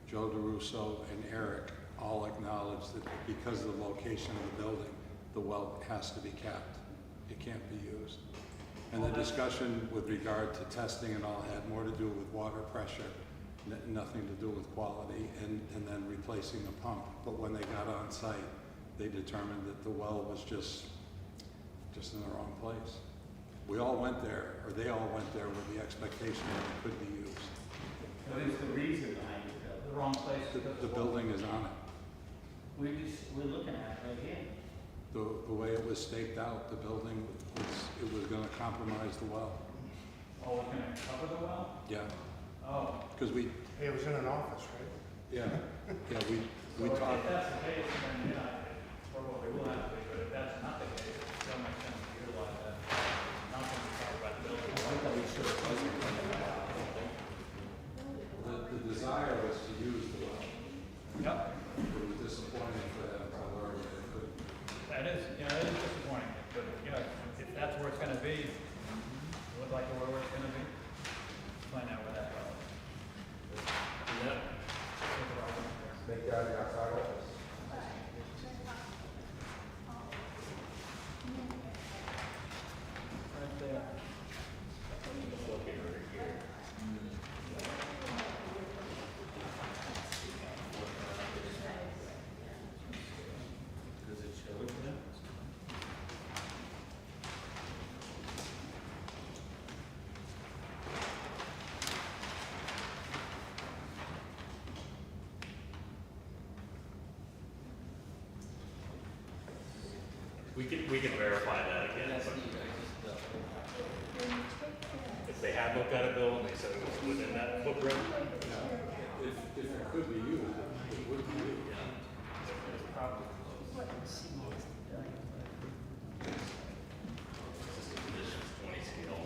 Joe DeRusso, and Eric all acknowledged that because of the location of the building, the well has to be capped. It can't be used. And the discussion with regard to testing and all had more to do with water pressure, nothing to do with quality, and then replacing the pump. But when they got on site, they determined that the well was just in the wrong place. We all went there, or they all went there with the expectation that it could be used. What is the reason behind it, Bill? The wrong place. The building is on it. We're looking at it right here. The way it was staked out, the building it was gonna compromise the well. Oh, we're gonna cover the well? Yeah, Oh. because Hey, it was in an office, right? we So talked. if that's the case, then, yeah, probably will have to be, but if that's not the case, it still makes sense to utilize that. Not going to cover by the building. I thought we should have wasn't coming out. The desire was to use the well. Yep. It was disappointing for them to learn that it couldn't. That is disappointing, but, if that's where it's gonna be, would like to where it's gonna be, find out where that goes. Yep. Make that the outside office. Right there. It's located right here. Does it show it there? We can verify that again, but if they had looked at a bill and they said it was within that footprint, If it could be used, it would be used. this is conditions 20 scale.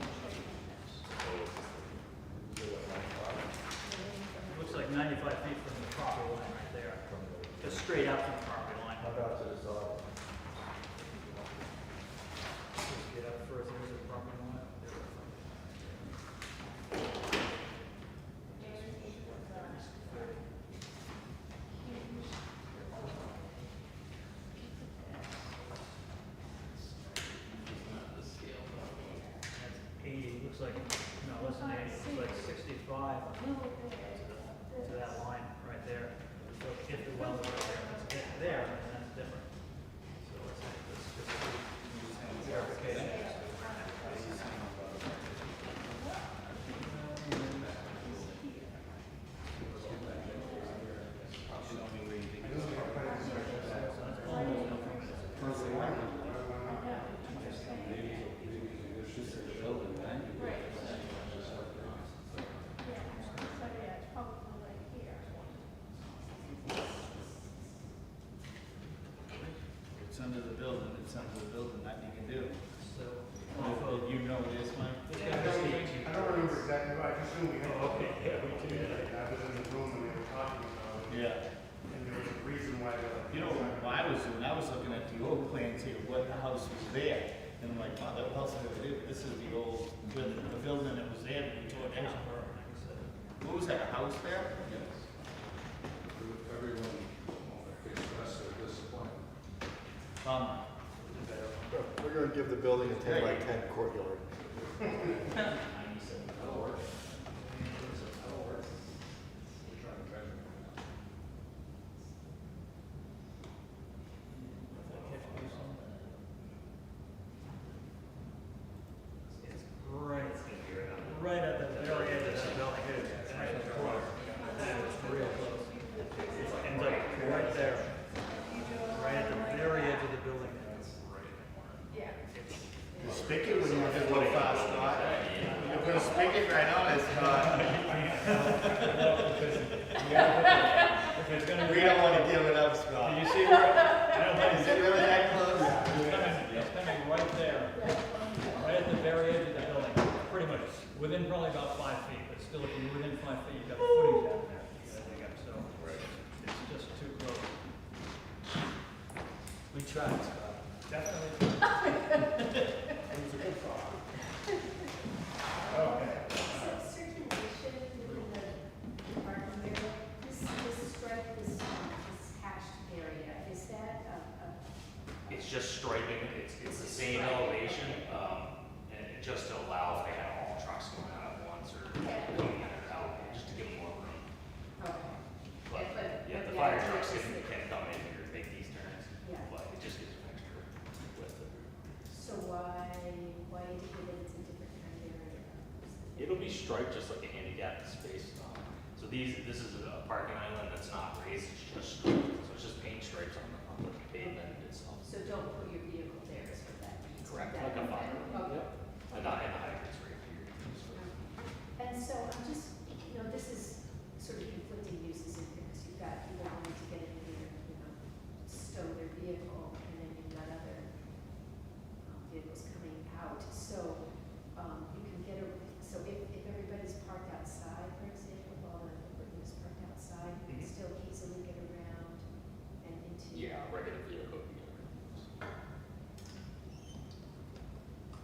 It looks like 95 feet from the property line right there, just straight out from the property line. How about to the side? Just get up first, there's the property line. That's 80, looks like, no, less than 80, looks like 65 to that line right there. So if the well is right there, then that's different. So let's just verification. It's under the building, nothing you can do. So, You know this, Mike? I don't remember exactly, but I just knew we had. Oh, okay, yeah, we did. I was in the room when they were talking about it. Yeah. And there was a reason why they were. You know, when I was looking at the old plans here, what the house was there, and I'm like, wow, that house never did, this is the old, the building that was there, that we tore down. What was that, a house there? Yes. Everyone expressed their disappointment. We're gonna give the building a 10 by 10 courtyard. It's right at the very edge of that building. It's right at the corner. It's real close. It ends up right there. Right at the very edge of the building. Yeah. The spigot when you were just going fast, Scott. You put a spigot right on it, Scott. If it's gonna We be, don't want to give it up, do Scott. you see where? I don't think Is it really that close? It's gonna be right there, right at the very edge of the building, pretty much, within probably about 5 feet, but still, if you're within 5 feet, you've got footage down there. You gotta dig up, so it's just too close. We tried, Scott. Definitely. It was a good thought. Okay. So circulation within the parking area, this stripe, this hatched area, is that It's just striping, it's the same elevation, and it just to allow if they have all trucks going out at once or coming in and out, just to give them more room. okay. But, yeah, the the fire idea trucks is can that- come in here and make these turns, Yeah. but it just gives them extra width. So why did you give it a different kind of area? It'll be striped just like a handicapped space. So this is a parking island that's not raised, it's just striped, so it's just paint stripes on the pavement itself. So don't put your vehicle there, is what that means. Correct, That- like a fire. Okay. And the hydrants right here. And so I'm just, this is sort of conflicting uses in here, because you've got people wanting to get in here, stow their vehicle, and then you've got other vehicles coming out. So you can get so if everybody's parked outside, for example, while the equipment is parked outside, you can Mhm. still easily get around and into. Yeah, regular vehicle.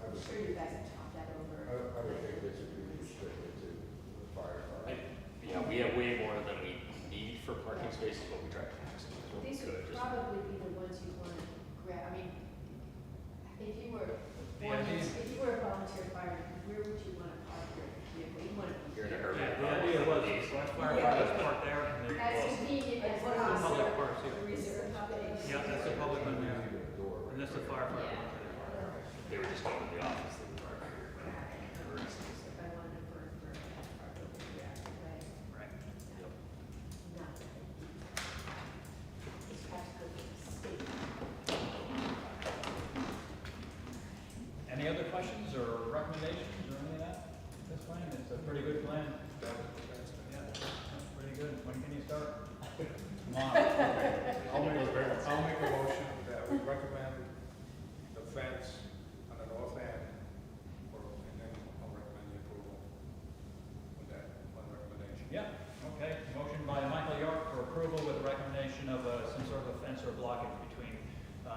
I'm sure you guys have talked that over. I would think this would be restricted to the fire department. Yeah, we have way more than we need for parking spaces, but we try to maximize what we These could. would Just probably be the ones you want to grab, I mean, if you were, idea- a volunteer fireman, where would you want to park your vehicle? You want to be You're in a here. hurry. The idea was, the firefighters park there, and then As convenient as What are the possible. public parks here? Reserve public. Yeah, that's the public one there, Even a door. and that's the firefighter one. They were just going to the office. They would park here. If I wanted to burn for a park over here, right? Right. Yep. No. Just have to go to the state. Any other questions or recommendations or any of that? This plan, it's a pretty good plan. Yeah, that's pretty good. When can you start? Tomorrow. I'll make a motion that we recommend the fence on the north end, and then I'll recommend the approval with that one recommendation. Yeah, okay. Motion by Michael York for approval with the recommendation of some sort of a fence or blockage between the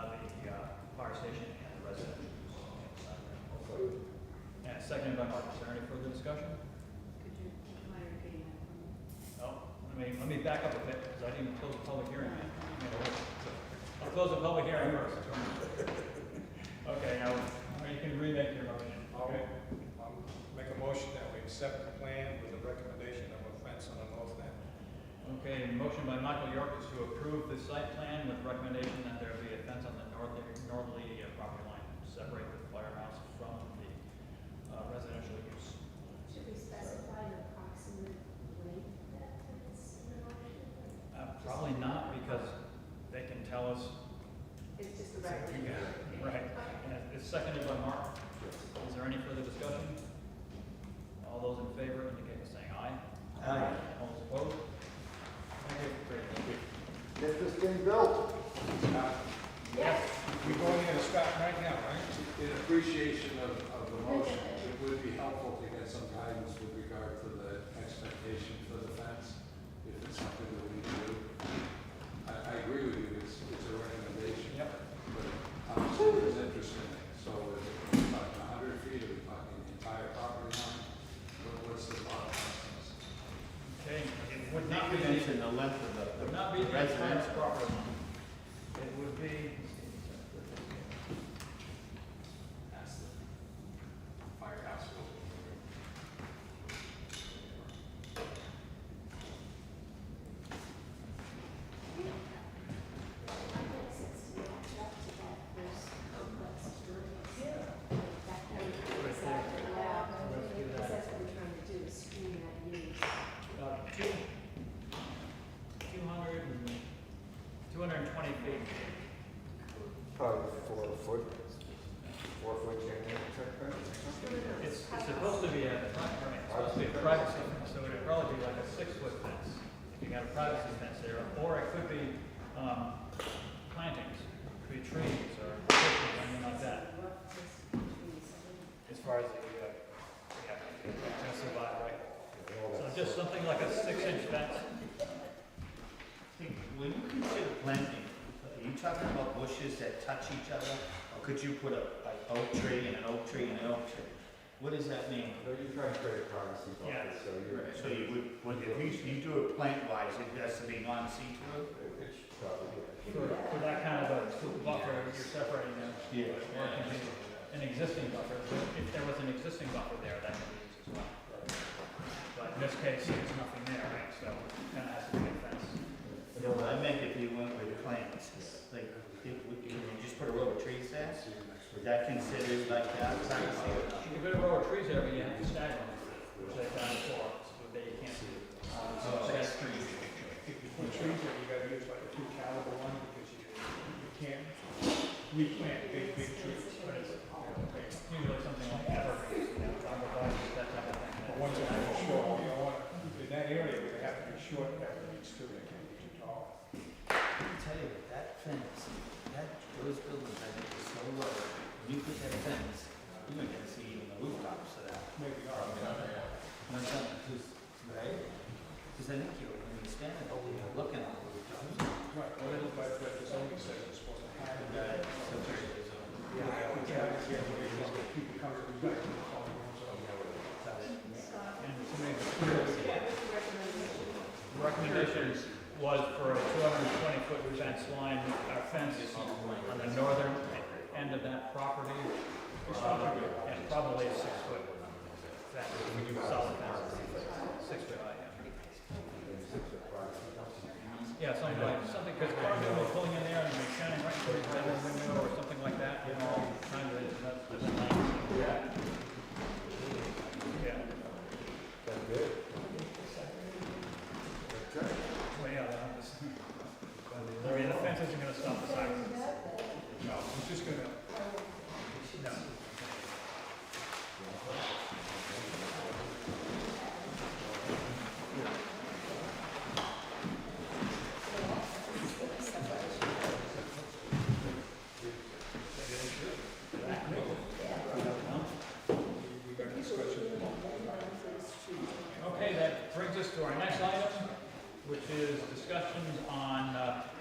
fire station and the residential use. And seconded by Mark. Is there any further discussion? Could you mind repeating that for me? Oh, let me back up a bit, because I didn't close the public hearing yet. I'll close the public hearing first. Okay, now, you can remake your motion. Okay. I'll make a motion that we accept the plan with the recommendation of a fence on the north end. Okay, motion by Michael York is to approve the site plan with recommendation that there be a fence on the northerly property line, separate the firehouse from the residential use. Should we specify an approximate length that fence in the motion? Probably not, because they can tell us. It's just a recommendation. Right, and it's seconded by Mark. Is there any further discussion? All those in favor indicate by saying aye. Aye. All those opposed? Thank you. Great, thank you. Get this thing built. Yes. We're going in to start right now, right? In appreciation of the motion, it would be helpful to get some guidance with regard to the expectation for the fence, if it's something that we can do. I agree with you, it's a recommendation. Yep. But obviously there's interest in it, so if we're talking 100 feet, are we talking the entire property line? What's the thought process? Okay, it would Not not be, mention the length of it the would not be the entire residential. property line. It would be, That's the firehouse. That makes sense to match up to that first complex drawing. That kind of is that allowed, because that's what we're trying to do, is screen that use. 220 feet. Probably 4 foot chain link type fence. It's supposed to be it's supposed to be a privacy fence, so it'd probably be like a 6-foot fence. If you got a privacy fence there, or it could be plantings, it could be trees or bushes, something like that. As far as the, survive, right? So just something like a 6-inch fence. When you consider planting, are you talking about bushes that touch each other? Or could you put a, like, oak tree and an oak tree and an oak tree? What does that mean? So you're trying to create a privacy Yeah. buffer, so you're. So you would, if you do it plant-wise, it has to be non-see-through? It's probably. For that kind of a buffer, you're separating them. Yeah. Or it can be an existing buffer. If there was an existing buffer there, that could be used as well. But in this case, there's nothing there, right? So it kind of has to be a fence. No, I meant if you went with plants, like, if you just put a row of trees there, would that consider like privacy? You can put a row of trees there, but you have to stagger them, which they've done before, so that you can't see. Oh, that's trees. If you put trees in, you gotta use like a 2 caliber one, because you can't replant big trees. But it's usually something like evergreens, arborvitae, that type of thing. But once it's short, you know what, in that area, they have to be short evergreens too, they can't be too tall. I can tell you, that fence, those buildings, I think, are so low. When you put that fence, you're not gonna see even the rooftops of that. Maybe not. No, it's not, right? Because I think you're, when you're standing over there looking at the rooftops. Right, but the zoning says it's supposed to have that. So there it is. People come to, we've got to call them, so. And to make it clear, the recommendation was for a 220-foot fence line, fence on the northern end of that property, and probably a 6-foot fence, solid fence, 6 foot high, yeah. Yeah, something, because cars are gonna be pulling in there and they're shining right towards the window or something like that, you know, kind of, that's the line. Yeah. That's good. Okay. Well, yeah, I mean, the fence isn't gonna stop the sidewalk. No, it's just gonna, No. to our next item, which is discussions on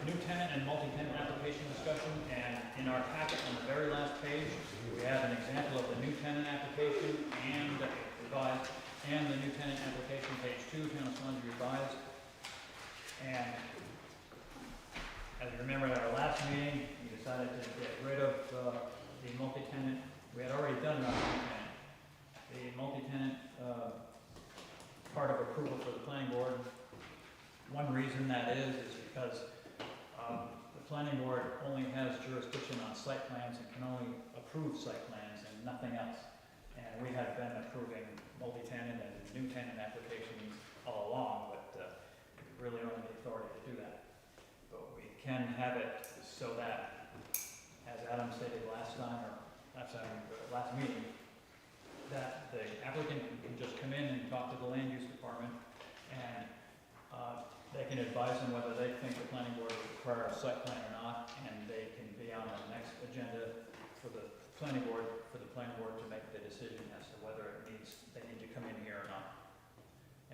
new tenant and multi-tenant application discussion. And in our packet on the very last page, we have an example of the new tenant application and revised, and the new tenant application, page 2, Town of Swanzey revised. And as you remember at our last meeting, we decided to get rid of the multi-tenant. We had already done our multi-tenant. The multi-tenant part of approval for the planning board. One reason that is because the planning board only has jurisdiction on site plans and can only approve site plans and nothing else. And we have been approving multi-tenant and new tenant applications all along, but we really don't have the authority to do that. But we can have it so that, as Adam stated last meeting, that the applicant can just come in and talk to the land use department, and they can advise them whether they think the planning board would require a site plan or not, and they can be on the next agenda for the planning board to make the decision as to whether they need to come in here or not.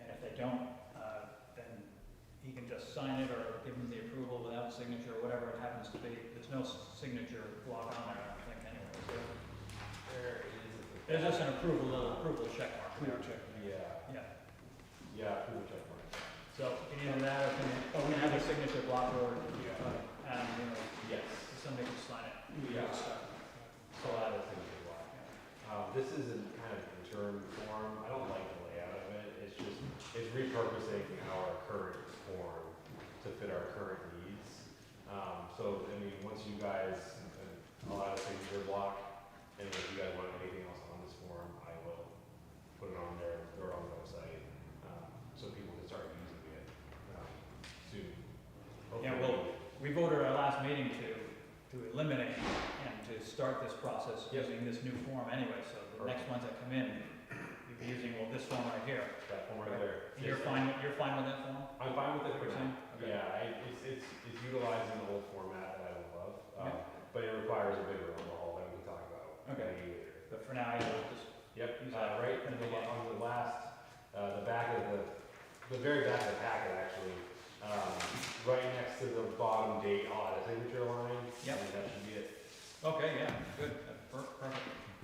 And if they don't, then he can just sign it or give them the approval without signature or whatever it happens to be. There's no signature block on there, I don't think, anyway. So There is. there's just an approval check mark. Approval check. Yeah, Yeah. yeah, approval check mark. So either that or we can have a signature block or, Yes. somebody can sign it. Yeah. So I have a signature block. This is a kind of interim form. I don't like the layout of it. It's repurposing our current form to fit our current needs. So, I mean, once you guys, I'll add a signature block, and if you guys want anything else on this form, I will put it on their own website, so people can start using it soon. Yeah, well, we voted at our last meeting to eliminate and to start this process Yep. using this new form anyway, so the next ones that come in, you'll be using, this form right here. That form right there. You're fine with that form? I'm fine with it for now. Okay. Yeah, it's utilizing the old format that I would love, Yeah. but it requires a bigger overhaul that we can talk about. Okay. maybe later. But for now, you'll just, Yep, Use that. right in on the last, the back of the very back of the packet actually, right next to the bottom date, I'll add a signature line. Yep. And that should be it. okay, yeah, good, that's perfect.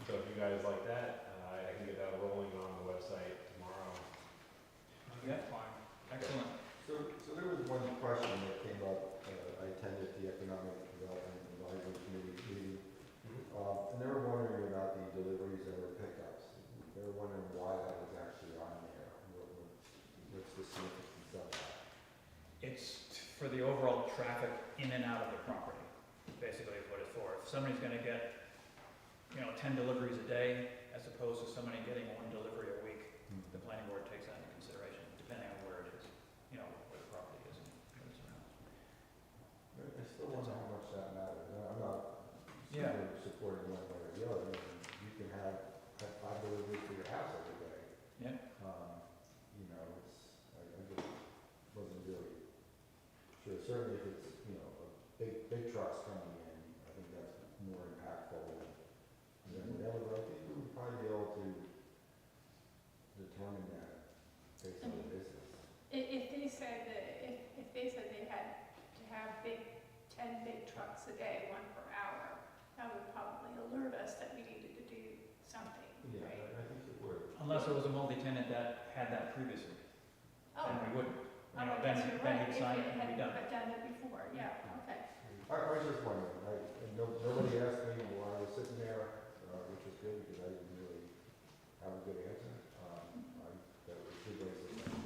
So if you guys like that, I can get that rolling on the website tomorrow. Yeah. Fine. Excellent. So there was one question that came up, I attended the Economic Development Advisory Committee meeting, and they were wondering about the deliveries and their pickups. They were wondering why that was actually on there. What's the significance of that? It's for the overall traffic in and out of the property, basically is what it's for. If somebody's gonna get, 10 deliveries a day, as opposed to somebody getting 1 delivery a week, the planning board takes that into consideration, depending on where it is, where the property is and what it's around. I still wonder how much that matters. I'm not Yeah. supporting one way or the other. You can have 5 deliveries to your house every day. Yeah. I just wasn't really sure. Certainly if it's, big trucks coming in, I think that's more impactful than whatever. But I think we would probably be able to determine that based on the business. If they said they had to have 10 big trucks a day, 1 per hour, that would probably alert us that we needed to do something, Yeah, right? I think it would. Unless there was a multi-tenant that had that previously, Oh, then we wouldn't. I Then guess you're then right, he'd if sign it it and be done. had done it before, yeah, okay. I was just wondering, nobody asked me while I was sitting there, which was good because I didn't really have a good answer. That was 2 days ago.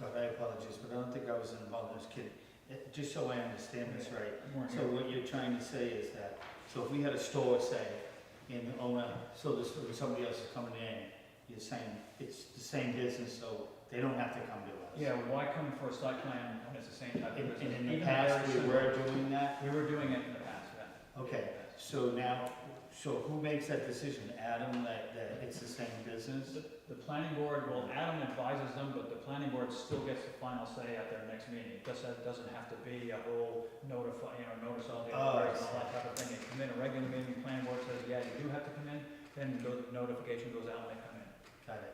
God, I apologize, but I don't think I was involved in this kid. Just so I understand this right, You weren't so here. what you're trying to say is that, so if we had a store, say, in the owner, so this, somebody else is coming in, you're saying it's the same business, so they don't have to come to us? Yeah, why come for a site plan when it's the same type of And business? in the Even past, very we similar. were doing that? We were doing it in the past, yeah. Okay, so now, who makes that decision? Adam, that it's the same business? The planning board, well, Adam advises them, but the planning board still gets the final say at their next meeting. It doesn't have to be a whole notice all the Oh, I others and all that type of thing. You come in a regular meeting, the planning board says, yeah, you do have to come in, then the notification goes out and they come in. Got it.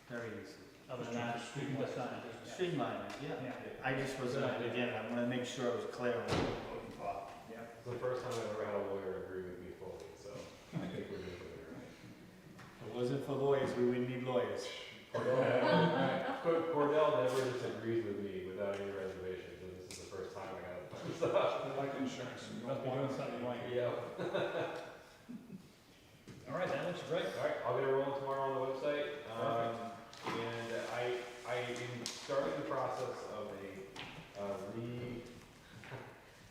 very easy. Other than that, you can decide. Streamline it, yeah. Yeah. I just wasn't, again, I wanna make sure I was clear on what we're looking for. Yeah. It's the first time I've ever had a lawyer agree with me fully, so I think we're doing something right. If it wasn't for lawyers, we wouldn't need lawyers. Cordell never disagrees with me without any reservations, and this is the first time I got it. They like insurance. You must be doing something right. Yeah. All right, that looks great. All right, I'll get it rolling tomorrow on the website. And I am starting the process of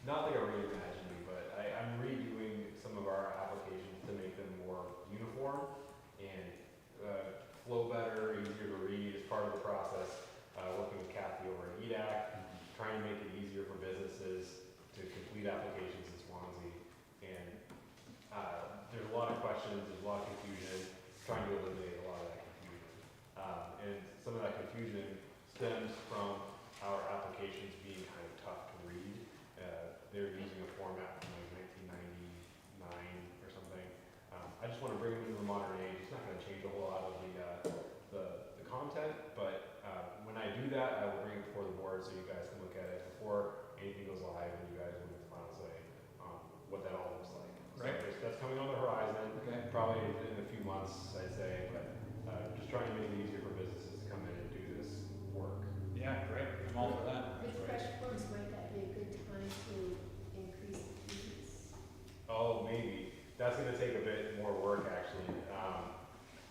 not like a reimagining, but I'm redoing some of our applications to make them more uniform and flow better, easier to read as part of the process. Working with Kathy over at EDAC, trying to make it easier for businesses to complete applications in Swansea. And there's a lot of questions, there's a lot of confusion, trying to eliminate a lot of that confusion. And some of that confusion stems from our applications being kind of tough to read. They're using a format from like 1999 or something. I just want to bring them into the modern age. It's not going to change a whole lot of the content, but when I do that, I will bring it before the board so you guys can look at it before anything goes live and you guys will get the final say on what that all looks like. Right. So that's coming on the horizon, Okay. probably in a few months, I'd say, but just trying to make it easier for businesses to come in and do this work. Yeah, great. I'm all for that. With fresh books, might that be a good time to increase the fees? Oh, maybe. That's gonna take a bit more work, actually.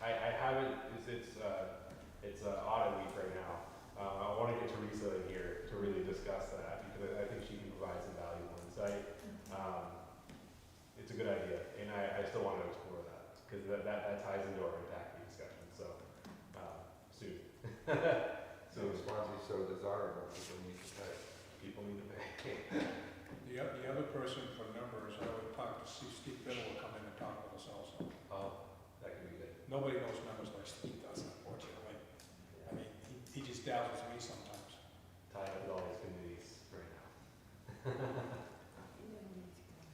I haven't, it's audit week right now. I wanna get Teresa in here to really discuss that, because I think she can provide some valuable insight. It's a good idea, and I still wanna explore that, because that ties into our impact fee discussion, so, soon. So Swansea is so desirable, people need to pay. People need to pay. The other person for numbers, I would talk to Steve Biddle will come in and talk with us also. Oh, that could be good. Nobody knows numbers like Steve does, unfortunately. I mean, he just dazzles me sometimes. Tied up with all these committees right now.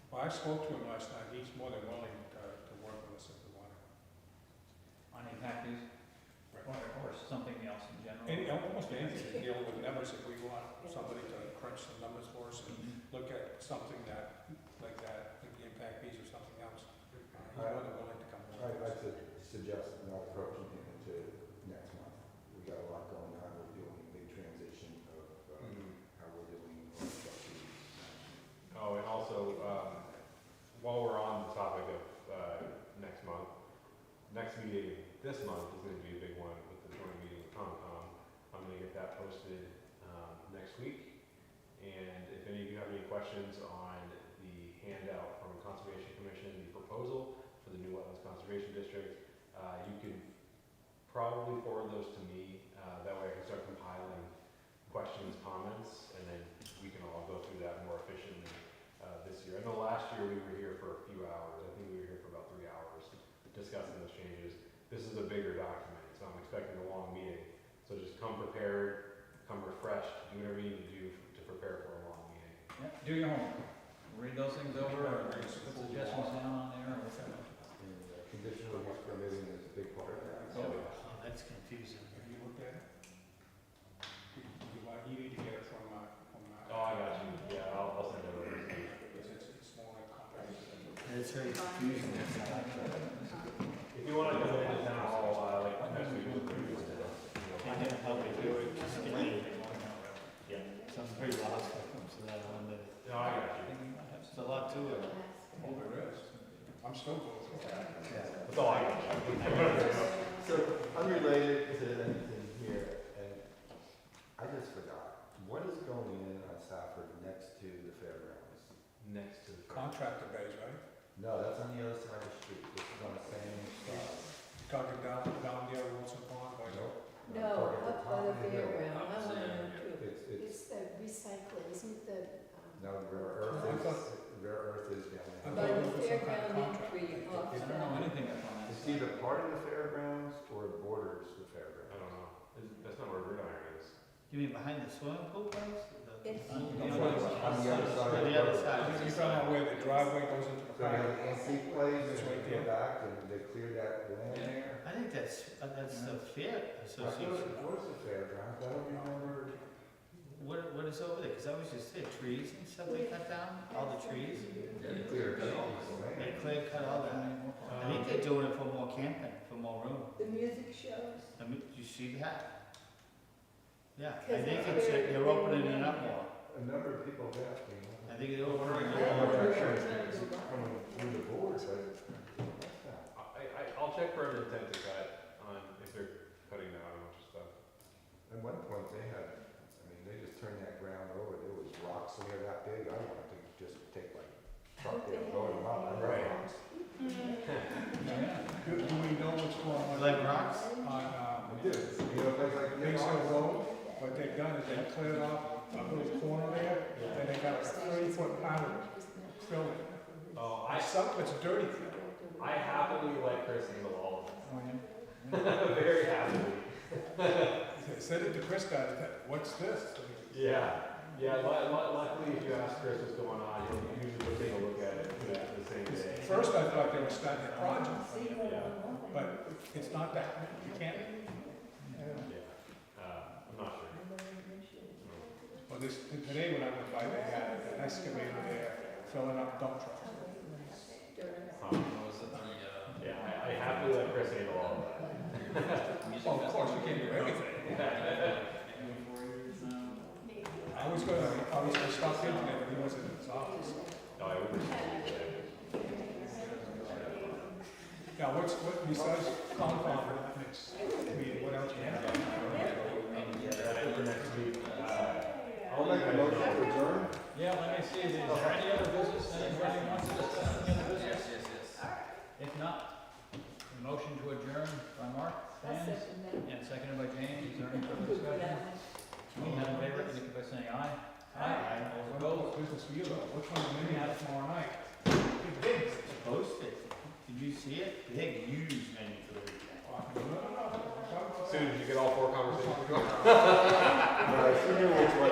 Well, I spoke to him last night, he's more than willing to work with us if we want. On impact fees, or something else in general. Almost anything to deal with numbers, if we want somebody to crunch some numbers for us and look at something like the impact fees or something else. He's more than willing to come I'd work with us. like to suggest not approaching him into next month. We got a lot going on, we're doing a big transition of how we're doing our trustees. Oh, and also, while we're on the topic of next month, next meeting this month is going to be a big one with the joint meeting with Concom. I'm going to get that posted next week. And if any of you have any questions on the handout from Conservation Commission, the proposal for the new Wetlands Conservation District, you can probably forward those to me. That way I can start compiling questions, comments, and then we can all go through that more efficiently this year. I know last year we were here for a few hours. I think we were here for about 3 hours discussing those changes. This is a bigger document, so I'm expecting a long meeting. So just come prepared, come refreshed, do whatever you need to do to prepare for a long meeting. Yeah, do your homework. Read those things over, or put suggestions down on there, or whatever. And conditional use permitting is a big part of that. Oh, Oh, that's confusing. Have you looked at it? You need to get it from Oh, I got you. Yeah, I'll send it over. because it's more like comprehensive. It's very confusing. If you want to come into town hall, like next week, we'll do it. Can't get a public do it, just get it. Yeah, so I'm pretty lost when it comes to that one, but No, I got you. there's a lot to it. Oh, there is. I'm still going through that. That's all I got. So unrelated to anything here, and I just forgot, what is going in on Safford next to the fairgrounds? Next to the. Contractor base, right? No, that's on the other side of the street, this is on the same side. Talking down there, Wilson Pond, by the. No, up by the fairground, I want to know too. It's, It's the recycling, isn't the, no, rare I thought- earth is down I there. by thought it the was some kind of fairground contract. entry off I don't know anything up on that. It's either part of the fairgrounds or it borders the I fairgrounds. don't know. That's not where Gridiron is. You mean behind the swimming pool place? It's- On the other side. On the other side. You're talking about where the driveway goes into the So you have park? the antique place, It's right you go there. back, back and they cleared that land there. I think that's the fair I thought association. it was the fairgrounds, I don't remember. What is over there? Cause I was just there, trees and stuff they cut down, all the trees. They cleared that land. They clear cut all that. I think they're doing it for more camping, for more room. The music shows. You see that? Yeah, I Because think it's very- they're opening it up more. A number of people have asked me. I think they're opening it Yeah, up more. coming through the board, but I'll check for an intent to cut on if they're cutting down a bunch of stuff. at one point they had, I mean, they just turned that ground over, there was rocks in there that big, I wanted to just take my truck there and blow them up, I know Right. rocks. Do we know what's going on? Like rocks? On, I do, you know, places like. Base Hill Road, what they've done is they cleared off a little corner there, and they got a 30-foot pile filled in. Oh, Some of it's dirty. I happily let Chris handle all of it. Very happily. Said it to Chris, guy, what's this? Yeah, luckily if you ask Chris what's going on, he'll usually take a look at it the same day. First I thought they were starting a project, Yeah, but it's not that, you can't. I'm not sure. Well, today when I went by, they had an excavator there filling up dump trucks. Yeah, I happily let Chris handle all of that. Oh, of course, you can't do everything. I was gonna stop in today, but he wasn't in his office. No, I wouldn't. Now, what, besides compound next meeting, what else you have? For next week, I'll make a motion to adjourn. Yeah, let me see, is there any other business, anybody wants to discuss any other business? If not, a motion to adjourn by Mark, stands, and seconded by James, is there any further discussion? All in favor, indicate by saying aye. Aye. All opposed? Business for you, though. Which one do you have tomorrow night? Posted. Did you see it? Big, huge menu for the weekend. No. Sue, did you get all 4 conversations? I see which one.